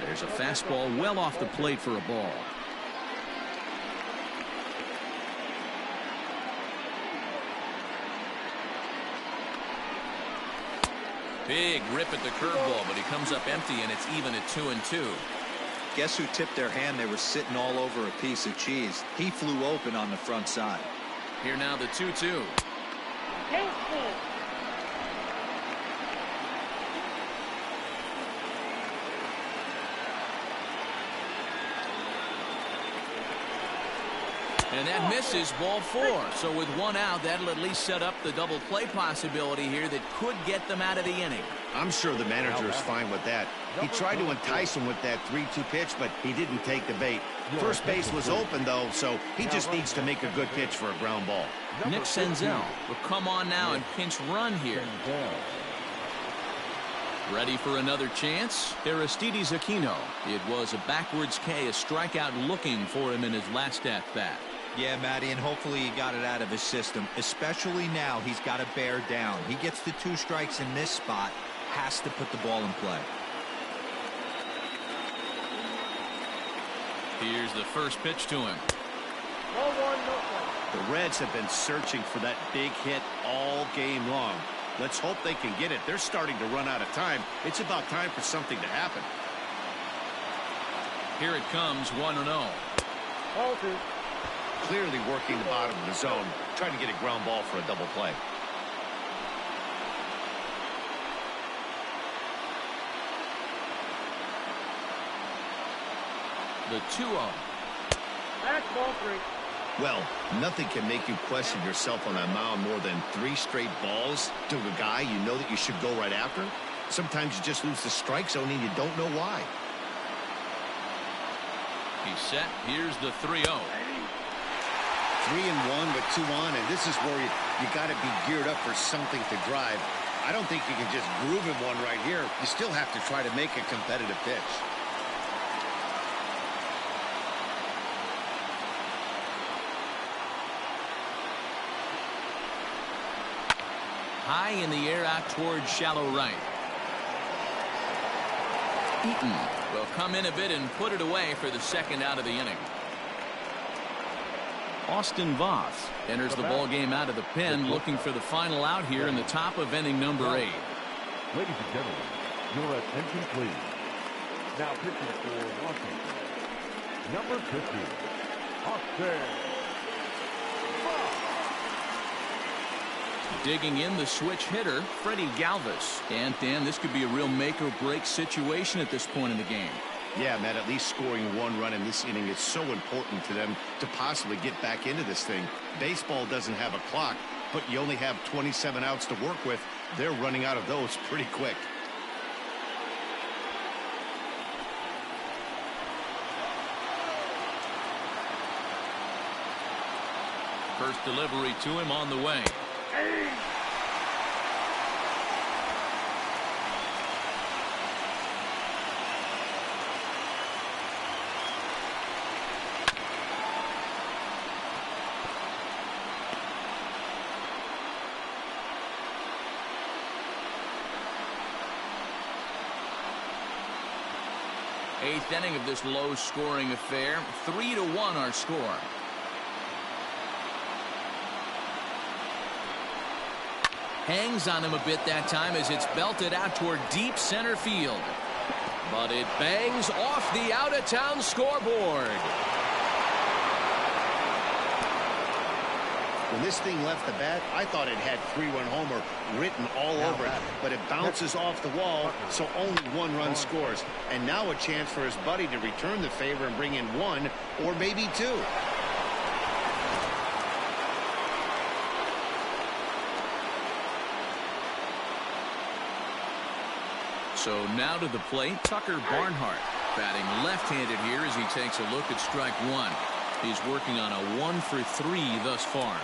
There's a fastball well off the plate for a ball. Big rip at the curveball, but he comes up empty, and it's even at 2-2. Guess who tipped their hand? They were sitting all over a piece of cheese. He flew open on the front side. Here now the 2-2. And that misses, ball 4. So with 1 out, that'll at least set up the double play possibility here that could get them out of the inning. I'm sure the manager is fine with that. He tried to entice him with that 3-2 pitch, but he didn't take the bait. First base was open, though, so he just needs to make a good pitch for a ground ball. Nick Senzel will come on now and pinch run here. Ready for another chance? Aristides Aquino. It was a backwards K, a strikeout looking for him in his last at-bat. Yeah, Matty, and hopefully he got it out of his system. Especially now, he's got to bear down. He gets the 2 strikes in this spot, has to put the ball in play. Here's the first pitch to him. No 1, no strike. The Reds have been searching for that big hit all game long. Let's hope they can get it. They're starting to run out of time. It's about time for something to happen. Here it comes, 1-0. Ball 2. Clearly working the bottom of the zone, trying to get a ground ball for a double play. The 2-0. That's ball 3. Well, nothing can make you question yourself on that mound more than 3 straight balls to a guy you know that you should go right after. Sometimes you just lose the strike zone and you don't know why. He's set. Here's the 3-0. 3-1 with 2 on, and this is where you got to be geared up for something to drive. I don't think you can just groove him one right here. You still have to try to make a competitive pitch. High in the air out towards shallow right. Eaton will come in a bit and put it away for the second out of the inning. Austin Voth enters the ball game out of the pen, looking for the final out here in the top of inning number 8. Ladies and gentlemen, your attention please. Now pitching for Washington, number 50, Austin Voth. Digging in the switch hitter, Freddie Galvis. And Dan, this could be a real make or break situation at this point in the game. Yeah, Matt, at least scoring one run in this inning is so important to them to possibly get back into this thing. Baseball doesn't have a clock, but you only have 27 outs to work with. They're running out of those pretty quick. First delivery to him on the way. Eighth inning of this low-scoring affair. 3-1 our score. Hangs on him a bit that time as it's belted out toward deep center field. But it bangs off the out-of-town scoreboard. When this thing left the bat, I thought it had 3-run homer written all over it, but it bounces off the wall, so only one run scores. And now a chance for his buddy to return the favor and bring in one or maybe two. So now to the plate, Tucker Barnhart, batting left-handed here as he takes a look at strike one. He's working on a 1-for-3 thus far.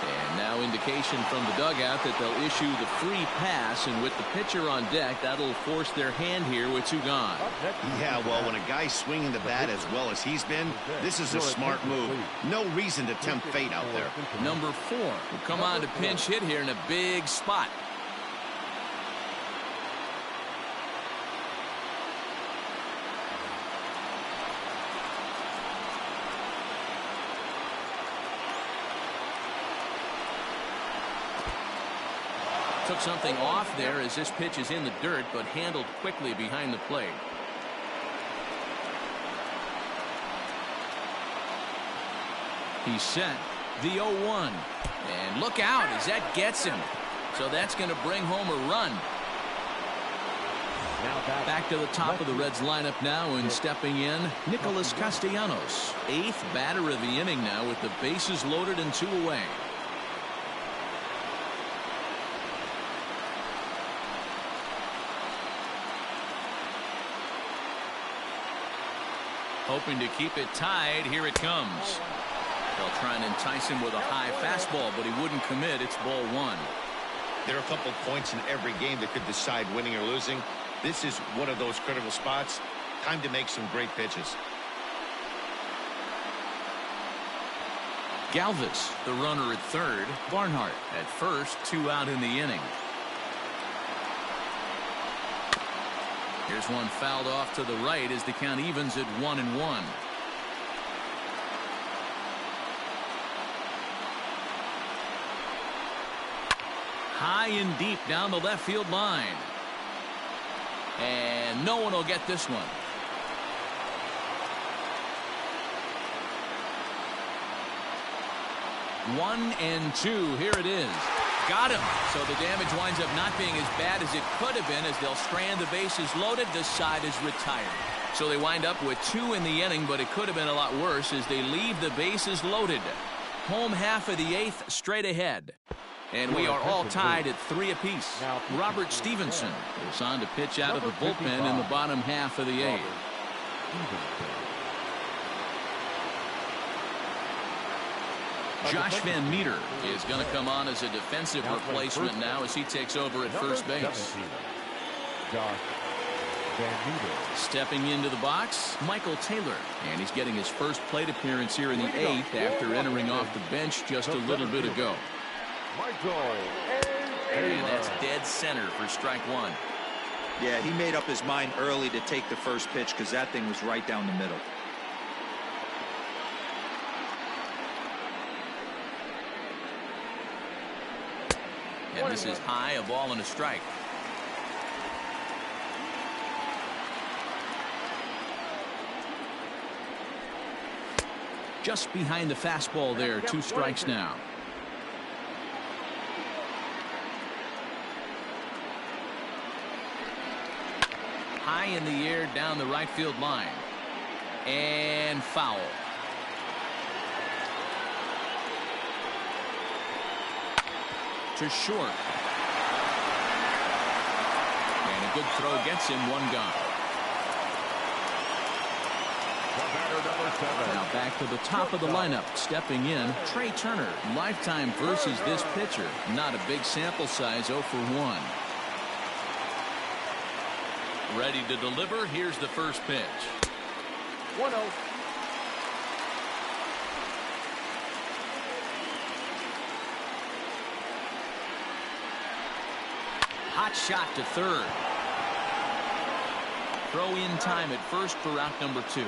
And now indication from the dugout that they'll issue the free pass, and with the pitcher on deck, that'll force their hand here with two gone. Yeah, well, when a guy's swinging the bat as well as he's been, this is a smart move. No reason to tempt fate out there. Number 4 will come on to pinch hit here in a big spot. Took something off there as this pitch is in the dirt, but handled quickly behind the plate. He's set. The 0-1. And look out as that gets him. So that's going to bring home a run. Back to the top of the Reds lineup now, and stepping in, Nicholas Castellanos. 8th batter of the inning now with the bases loaded and 2 away. Hoping to keep it tied. Here it comes. They'll try and entice him with a high fastball, but he wouldn't commit. It's ball 1. There are a couple points in every game that could decide winning or losing. This is one of those critical spots. Time to make some great pitches. Galvis, the runner at third. Barnhart at first. 2 out in the inning. Here's one fouled off to the right as the count evens at 1-1. High and deep down the left field line. And no one will get this one. 1-2. Here it is. Got him. So the damage winds up not being as bad as it could have been as they'll strand the bases loaded. The side is retired. So they wind up with 2 in the inning, but it could have been a lot worse as they leave the bases loaded. Home half of the 8th straight ahead. And we are all tied at 3 apiece. Robert Stevenson is on to pitch out of the bullpen in the bottom half of the 8th. Josh Van Meter is going to come on as a defensive replacement now as he takes over at first base. Stepping into the box, Michael Taylor. And he's getting his first plate appearance here in the 8th after entering off the bench just a little bit ago. And that's dead center for strike 1. Yeah, he made up his mind early to take the first pitch because that thing was right down the middle. And this is high, a ball and a strike. Just behind the fastball there. 2 strikes now. High in the air down the right field line. And foul. To short. And a good throw gets him 1 gone. Now back to the top of the lineup. Stepping in, Trey Turner. Lifetime versus this pitcher. Not a big sample size, 0 for 1. Ready to deliver. Here's the first pitch. 1-0. Hot shot to third. Throw in time at first for out number 2.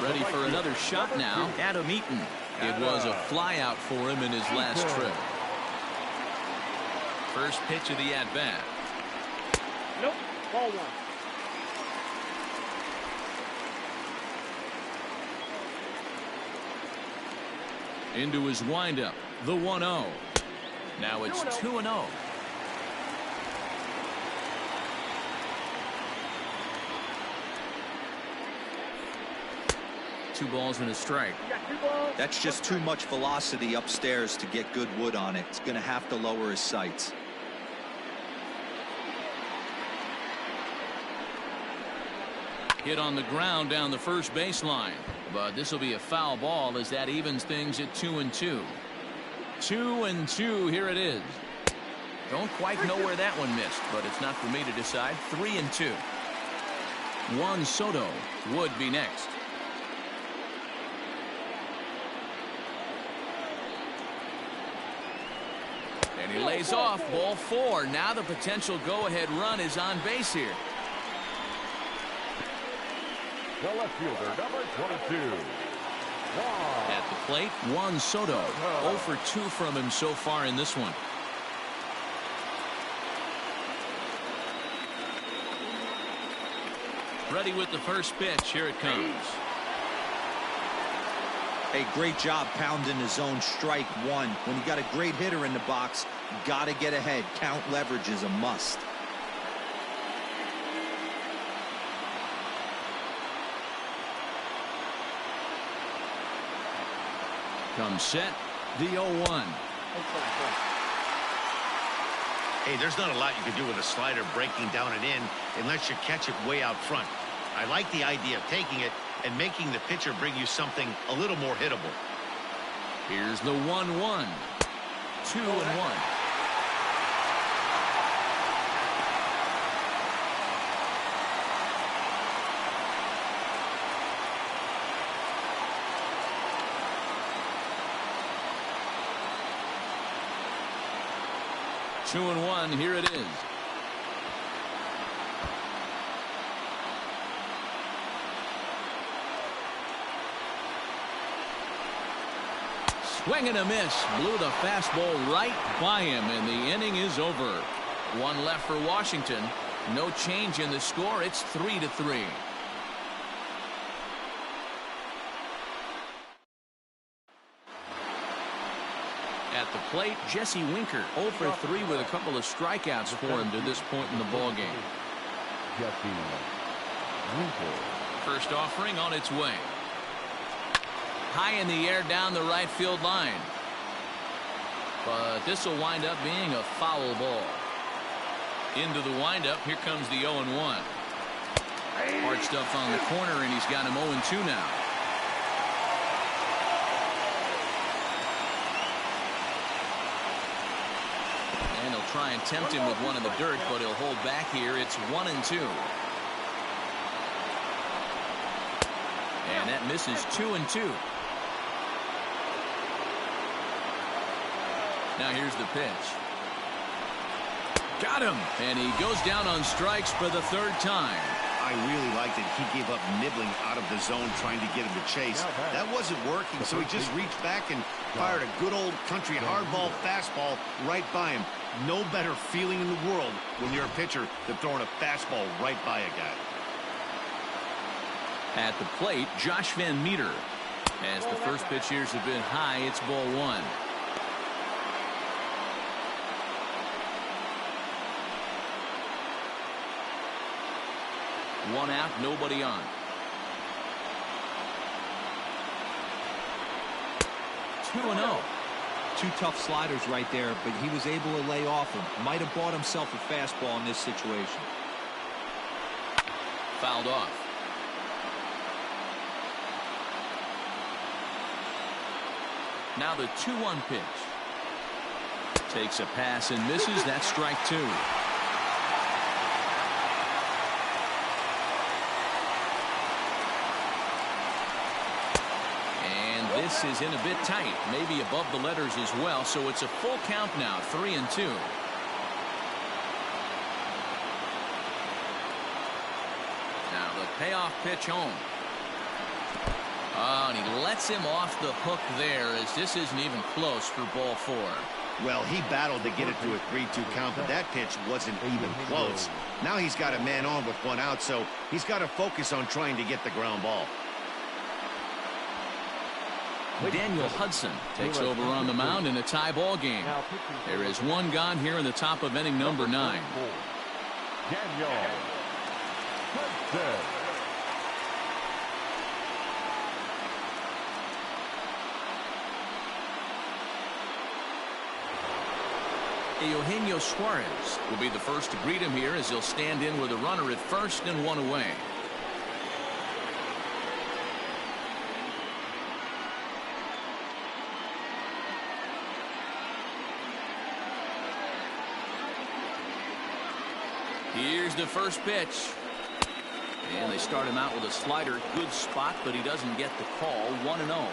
Ready for another shot now. Adam Eaton. It was a fly out for him in his last trip. First pitch of the at-bat. Nope. Ball 1. Into his windup. The 1-0. Now it's 2-0. Two balls and a strike. That's just too much velocity upstairs to get good wood on it. It's going to have to lower his sights. Hit on the ground down the first baseline. But this will be a foul ball as that evens things at 2-2. 2-2. Here it is. Don't quite know where that one missed, but it's not for me to decide. 3-2. Juan Soto would be next. And he lays off. Ball 4. Now the potential go-ahead run is on base here. The left fielder, number 22. At the plate, Juan Soto. 0 for 2 from him so far in this one. Ready with the first pitch. Here it comes. Hey, great job pounding his own strike 1. When you got a great hitter in the box, you got to get ahead. Count leverage is a must. Comes set. The 0-1. Hey, there's not a lot you can do with a slider breaking down and in unless you catch it way out front. I like the idea of taking it and making the pitcher bring you something a little more hittable. Here's the 1-1. 2-1. Two and 1. Here it is. Swing and a miss. Blew the fastball right by him, and the inning is over. 1 left for Washington. No change in the score. It's 3-3. At the plate, Jesse Winker. 0 for 3 with a couple of strikeouts for him to this point in the ballgame. Jesse Winker. First offering on its way. High in the air down the right field line. But this will wind up being a foul ball. Into the windup. Here comes the 0-1. Hard stuff on the corner, and he's got him 0-2 now. And he'll try and tempt him with one in the dirt, but he'll hold back here. It's 1-2. And that misses 2-2. Now here's the pitch. Got him. And he goes down on strikes for the 3rd time. I really liked it. He gave up nibbling out of the zone trying to get him to chase. That wasn't working, so he just reached back and fired a good old country hardball fastball right by him. No better feeling in the world when you're a pitcher than throwing a fastball right by a guy. At the plate, Josh Van Meter. As the first pitch here's a bit high, it's ball one. One out, nobody on. 2-0. Two tough sliders right there, but he was able to lay off him. Might have bought himself a fastball in this situation. Fouled off. Now the 2-1 pitch. Takes a pass and misses. That's strike two. This is in a bit tight, maybe above the letters as well, so it's a full count now, 3-2. Now the payoff pitch home. Oh, and he lets him off the hook there, as this isn't even close for ball four. Well, he battled to get it to a 3-2 count, but that pitch wasn't even close. Now he's got a man on with one out, so he's got to focus on trying to get the ground ball. Daniel Hudson takes over on the mound in a tie ball game. There is one gone here in the top of inning number 9. Daniel Hudson. Eugenio Suarez will be the first to greet him here, as he'll stand in with a runner at first and one away. Here's the first pitch. And they start him out with a slider. Good spot, but he doesn't get the call. 1-0.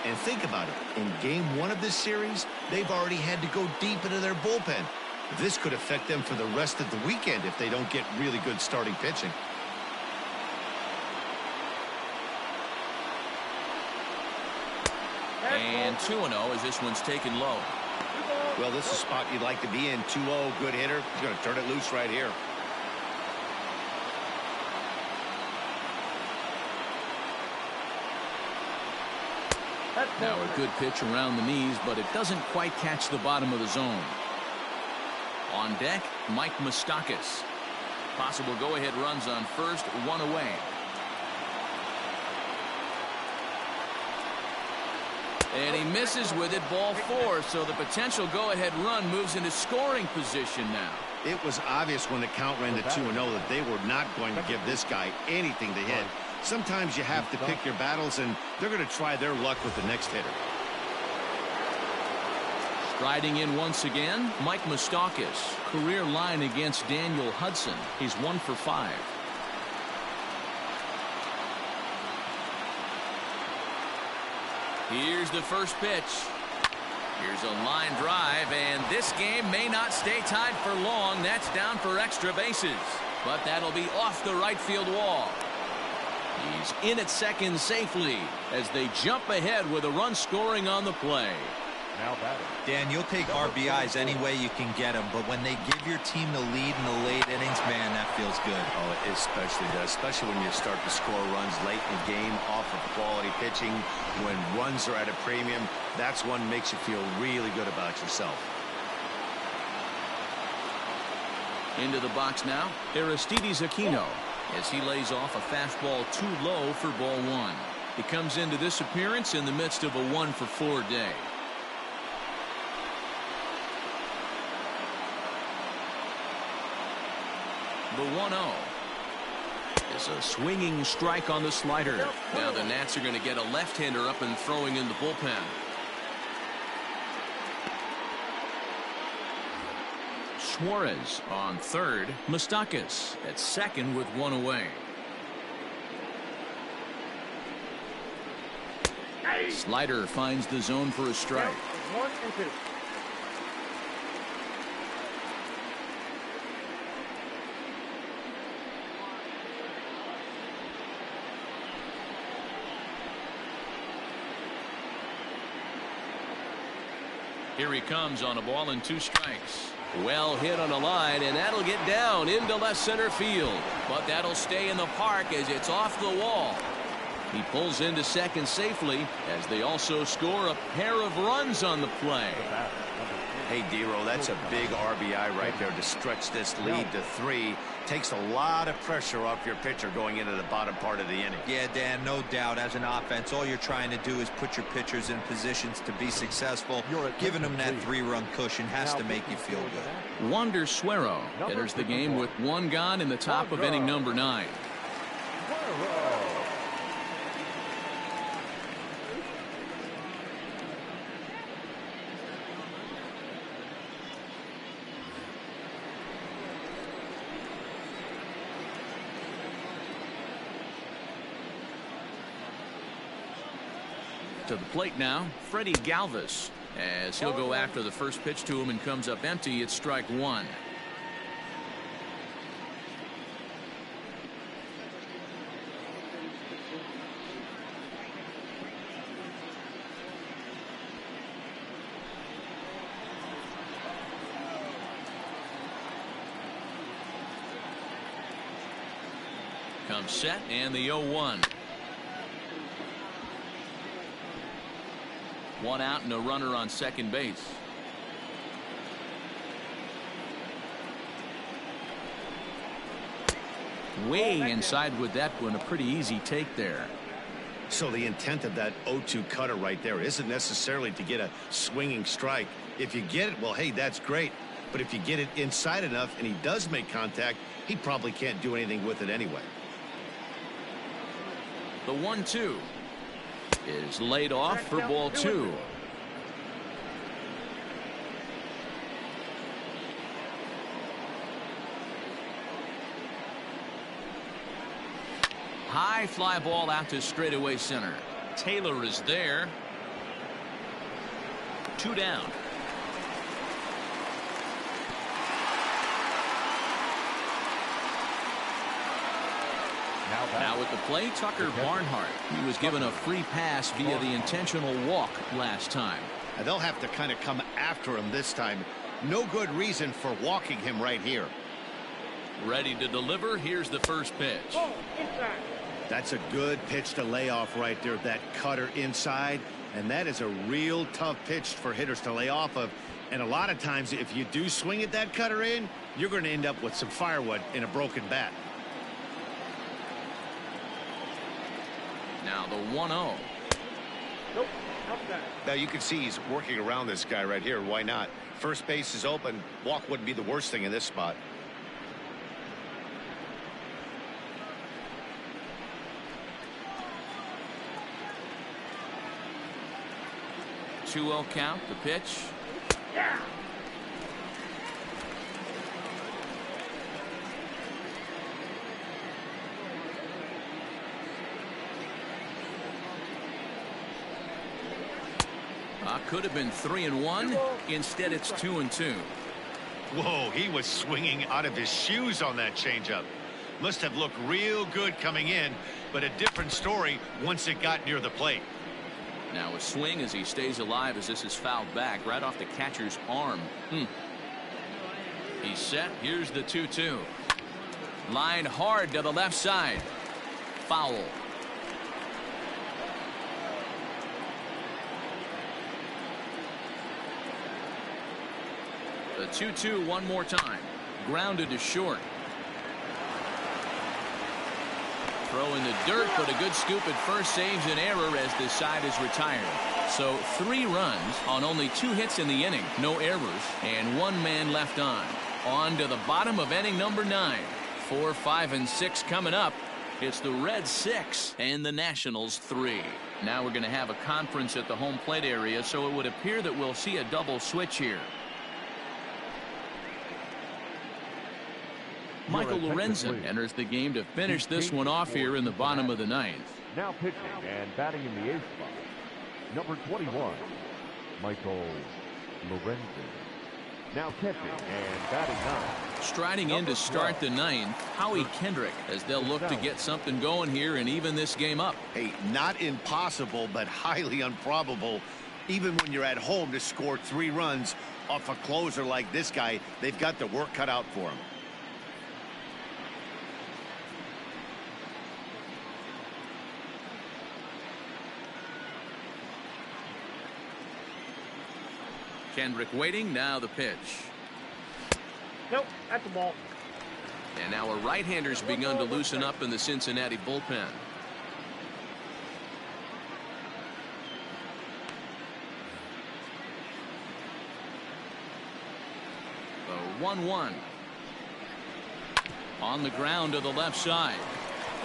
And think about it. In game 1 of this series, they've already had to go deep into their bullpen. This could affect them for the rest of the weekend if they don't get really good starting pitching. And 2-0 as this one's taken low. Well, this is a spot you'd like to be in. 2-0, good hitter. He's going to turn it loose right here. Now a good pitch around the knees, but it doesn't quite catch the bottom of the zone. On deck, Mike Moustakas. Possible go-ahead runs on first, one away. And he misses with it, ball four, so the potential go-ahead run moves into scoring position now. It was obvious when the count ran to 2-0 that they were not going to give this guy anything to hit. Sometimes you have to pick your battles, and they're going to try their luck with the next hitter. Striding in once again, Mike Moustakas. Career line against Daniel Hudson. He's 1 for 5. Here's the first pitch. Here's a line drive, and this game may not stay tied for long. That's down for extra bases, but that'll be off the right field wall. He's in at second safely as they jump ahead with a run scoring on the play. Now batting. Dan, you'll take RBIs any way you can get them, but when they give your team the lead in the late innings, man, that feels good. Oh, it especially does, especially when you start to score runs late in the game off of quality pitching. When runs are at a premium, that's one makes you feel really good about yourself. Into the box now, Aristides Aquino, as he lays off a fastball too low for ball one. He comes into this appearance in the midst of a 1 for 4 day. The 1-0 is a swinging strike on the slider. Now the Nats are going to get a left-hander up and throwing in the bullpen. Suarez on third. Moustakas at second with one away. Slider finds the zone for a strike. 1 and 2. Here he comes on a ball and 2 strikes. Well hit on the line, and that'll get down into left center field. But that'll stay in the park as it's off the wall. He pulls into second safely as they also score a pair of runs on the play. Hey, Dero, that's a big RBI right there to stretch this lead to 3. Takes a lot of pressure off your pitcher going into the bottom part of the inning. Yeah, Dan, no doubt. As an offense, all you're trying to do is put your pitchers in positions to be successful. Giving them that 3-run cushion has to make you feel good. Wander Suero enters the game with 1 gone in the top of inning number 9. To the plate now, Freddie Galvis, as he'll go after the first pitch to him and comes up empty. It's strike 1. Comes set and the 0-1. 1 out and a runner on second base. Way inside with that one. A pretty easy take there. So the intent of that 0-2 cutter right there isn't necessarily to get a swinging strike. If you get it, well, hey, that's great. But if you get it inside enough and he does make contact, he probably can't do anything with it anyway. The 1-2 is laid off for ball 2. High fly ball out to straightaway center. Taylor is there. 2 down. Now at the plate, Tucker Barnhart. He was given a free pass via the intentional walk last time. Now they'll have to kind of come after him this time. No good reason for walking him right here. Ready to deliver. Here's the first pitch. That's a good pitch to lay off right there. That cutter inside. And that is a real tough pitch for hitters to lay off of. And a lot of times, if you do swing at that cutter in, you're going to end up with some firewood in a broken bat. Now the 1-0. Nope. Now you can see he's working around this guy right here. Why not? First base is open. Walk wouldn't be the worst thing in this spot. 2-0 count. The pitch. Yeah. Could have been 3-1. Instead, it's 2-2. Whoa, he was swinging out of his shoes on that changeup. Must have looked real good coming in, but a different story once it got near the plate. Now a swing as he stays alive as this is fouled back right off the catcher's arm. He's set. Here's the 2-2. Line hard to the left side. Foul. The 2-2 one more time. Grounded to short. Throw in the dirt, but a good scoop at first saves an error as this side is retired. So 3 runs on only 2 hits in the inning. No errors and 1 man left on. On to the bottom of inning number 9. 4, 5, and 6 coming up. It's the Reds 6 and the Nationals 3. Now we're going to have a conference at the home plate area, so it would appear that we'll see a double switch here. Michael Lorenzen enters the game to finish this one off here in the bottom of the 9th. Now pitching and batting in the 8th spot, number 21, Michael Lorenzen. Now catching and batting 9. Striding in to start the 9th, Howie Kendrick, as they'll look to get something going here and even this game up. Hey, not impossible, but highly improbable. Even when you're at home to score 3 runs, off a closer like this guy, they've got the work cut out for him. Kendrick waiting. Now the pitch. Nope, that's the ball. And now a right-hander's begun to loosen up in the Cincinnati bullpen. The 1-1. On the ground to the left side.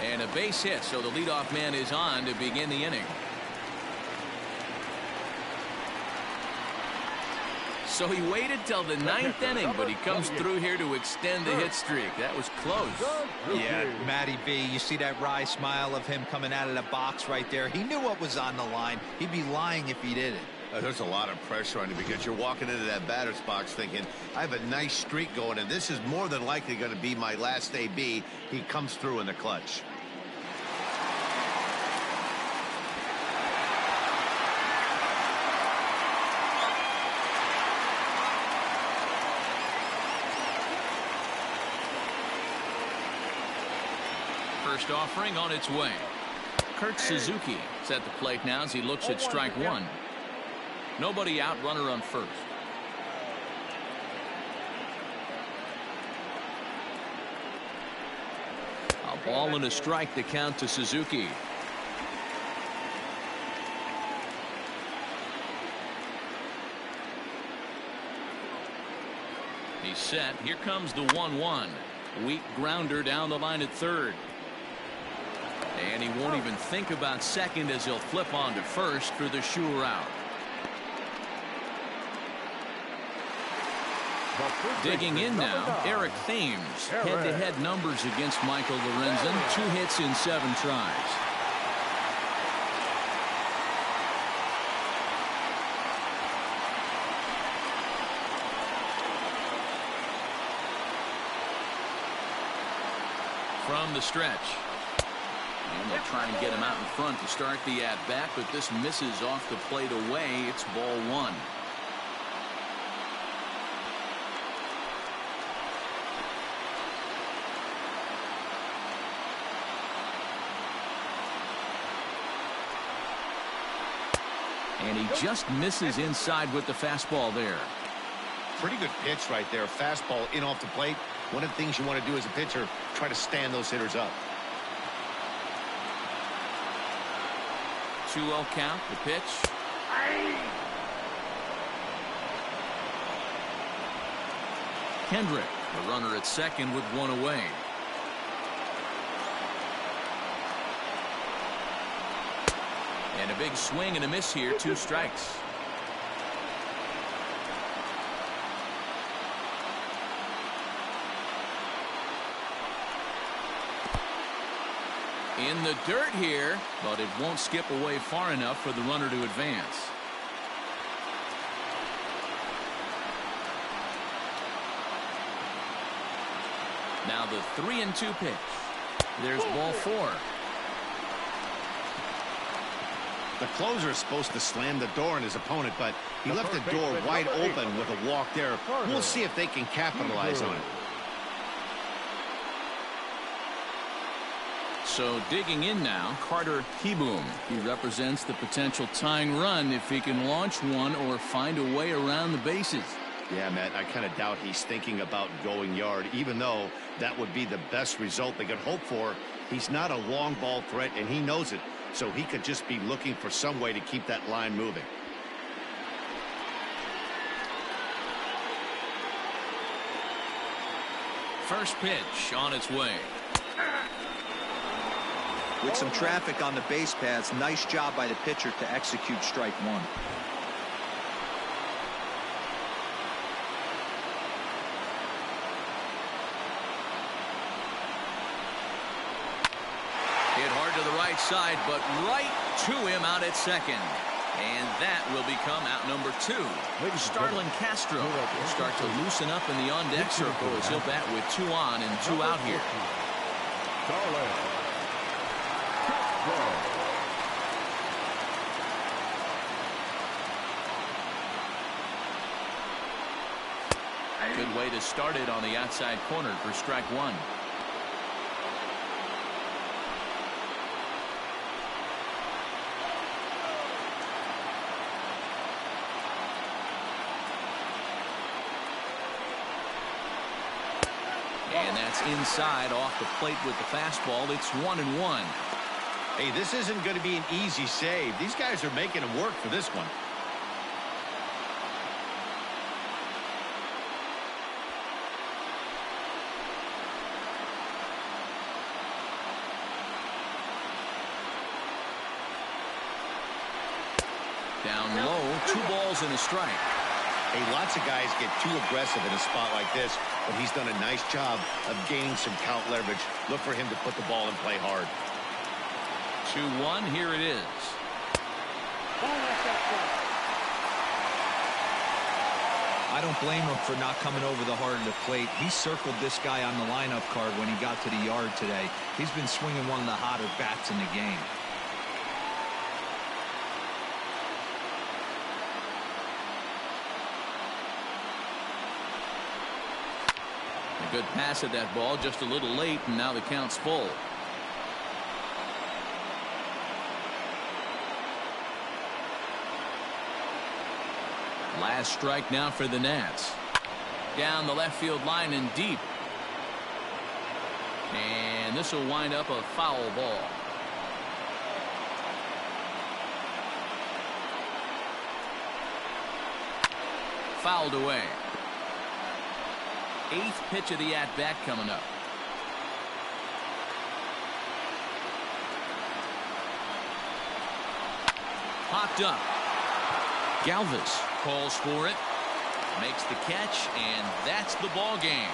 And a base hit, so the leadoff man is on to begin the inning. So he waited till the 9th inning, but he comes through here to extend the hit streak. That was close. Yeah, Matty V, you see that wry smile of him coming out of the box right there. He knew what was on the line. He'd be lying if he didn't. There's a lot of pressure on you because you're walking into that batter's box thinking, I have a nice streak going, and this is more than likely going to be my last AB. He comes through in the clutch. First offering on its way. Kurt Suzuki is at the plate now as he looks at strike one. Nobody out, runner on first. A ball and a strike to count to Suzuki. He's set. Here comes the 1-1. Weak grounder down the line at third. And he won't even think about second as he'll flip on to first for the sure out. Digging in now, Eric Thames. Head-to-head numbers against Michael Lorenzen. 2 hits in 7 tries. From the stretch. And they'll try and get him out in front to start the at-bat, but this misses off the plate away. It's ball 1. And he just misses inside with the fastball there. Pretty good pitch right there. Fastball in off the plate. One of the things you want to do as a pitcher, try to stand those hitters up. 2-0 count, the pitch. Kendrick, the runner at second with 1 away. And a big swing and a miss here, 2 strikes. In the dirt here, but it won't skip away far enough for the runner to advance. Now the 3-2 pitch. There's ball 4. The closer is supposed to slam the door on his opponent, but he left the door wide open with a walk there. We'll see if they can capitalize on it. So digging in now, Carter Kieboom. He represents the potential tying run if he can launch one or find a way around the bases. Yeah, Matt, I kind of doubt he's thinking about going yard, even though that would be the best result they could hope for. He's not a long ball threat, and he knows it, so he could just be looking for some way to keep that line moving. First pitch on its way. With some traffic on the base paths, nice job by the pitcher to execute strike 1. Hit hard to the right side, but right to him out at second. And that will become out number 2. Starlin Castro will start to loosen up in the on-deck circle as he'll bat with 2 on and 2 out here. Good way to start it on the outside corner for strike one. And that's inside off the plate with the fastball. It's 1-1. Hey, this isn't going to be an easy save. These guys are making him work for this one. Down low, 2 balls and a strike. Hey, lots of guys get too aggressive in a spot like this, but he's done a nice job of gaining some count leverage. Look for him to put the ball in play hard. 2-1, here it is. I don't blame him for not coming over the heart of the plate. He circled this guy on the lineup card when he got to the yard today. He's been swinging one of the hotter bats in the game. A good pass at that ball, just a little late, and now the count's full. Last strike now for the Nats. Down the left field line and deep. And this will wind up a foul ball. Fouled away. 8th pitch of the at-bat coming up. Popped up. Galvis calls for it, makes the catch, and that's the ball game.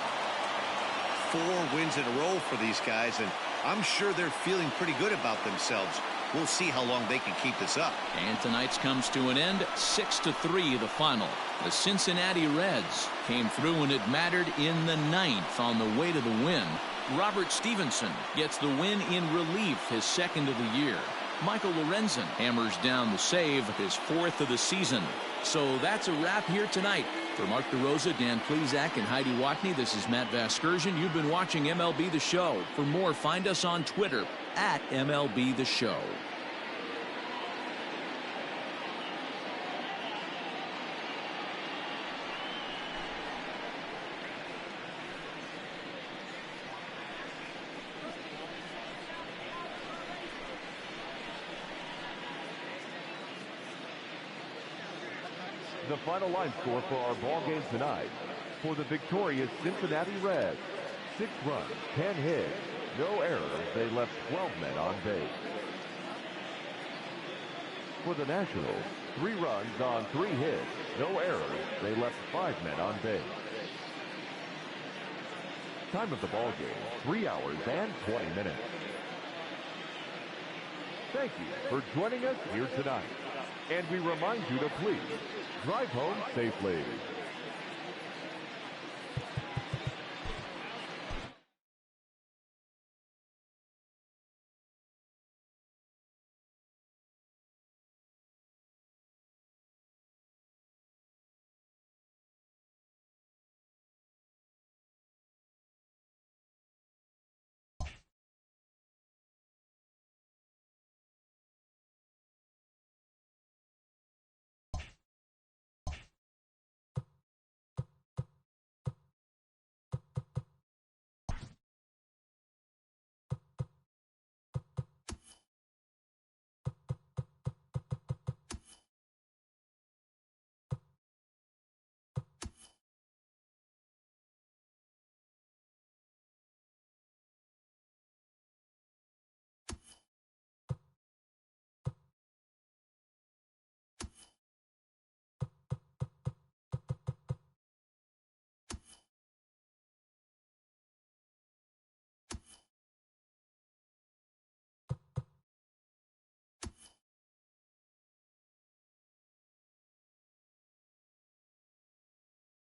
4 wins in a row for these guys, and I'm sure they're feeling pretty good about themselves. We'll see how long they can keep this up. And tonight's comes to an end, 6-3 the final. The Cincinnati Reds came through when it mattered in the 9th on the way to the win. Robert Stevenson gets the win in relief, his 2nd of the year. Michael Lorenzen hammers down the save, his 4th of the season. So that's a wrap here tonight. For Mark DeRosa, Dan Plesac, and Heidi Watney, this is Matt Vasgersian. You've been watching MLB The Show. For more, find us on Twitter at MLB The Show. The final line score for our ball game tonight. For the victorious Cincinnati Reds, 6 runs, 10 hits, no errors. They left 12 men on base. For the Nationals, 3 runs on 3 hits, no errors. They left 5 men on base. Time of the ball game, 3 hours and 20 minutes. Thank you for joining us here tonight. And we remind you to please drive home safely.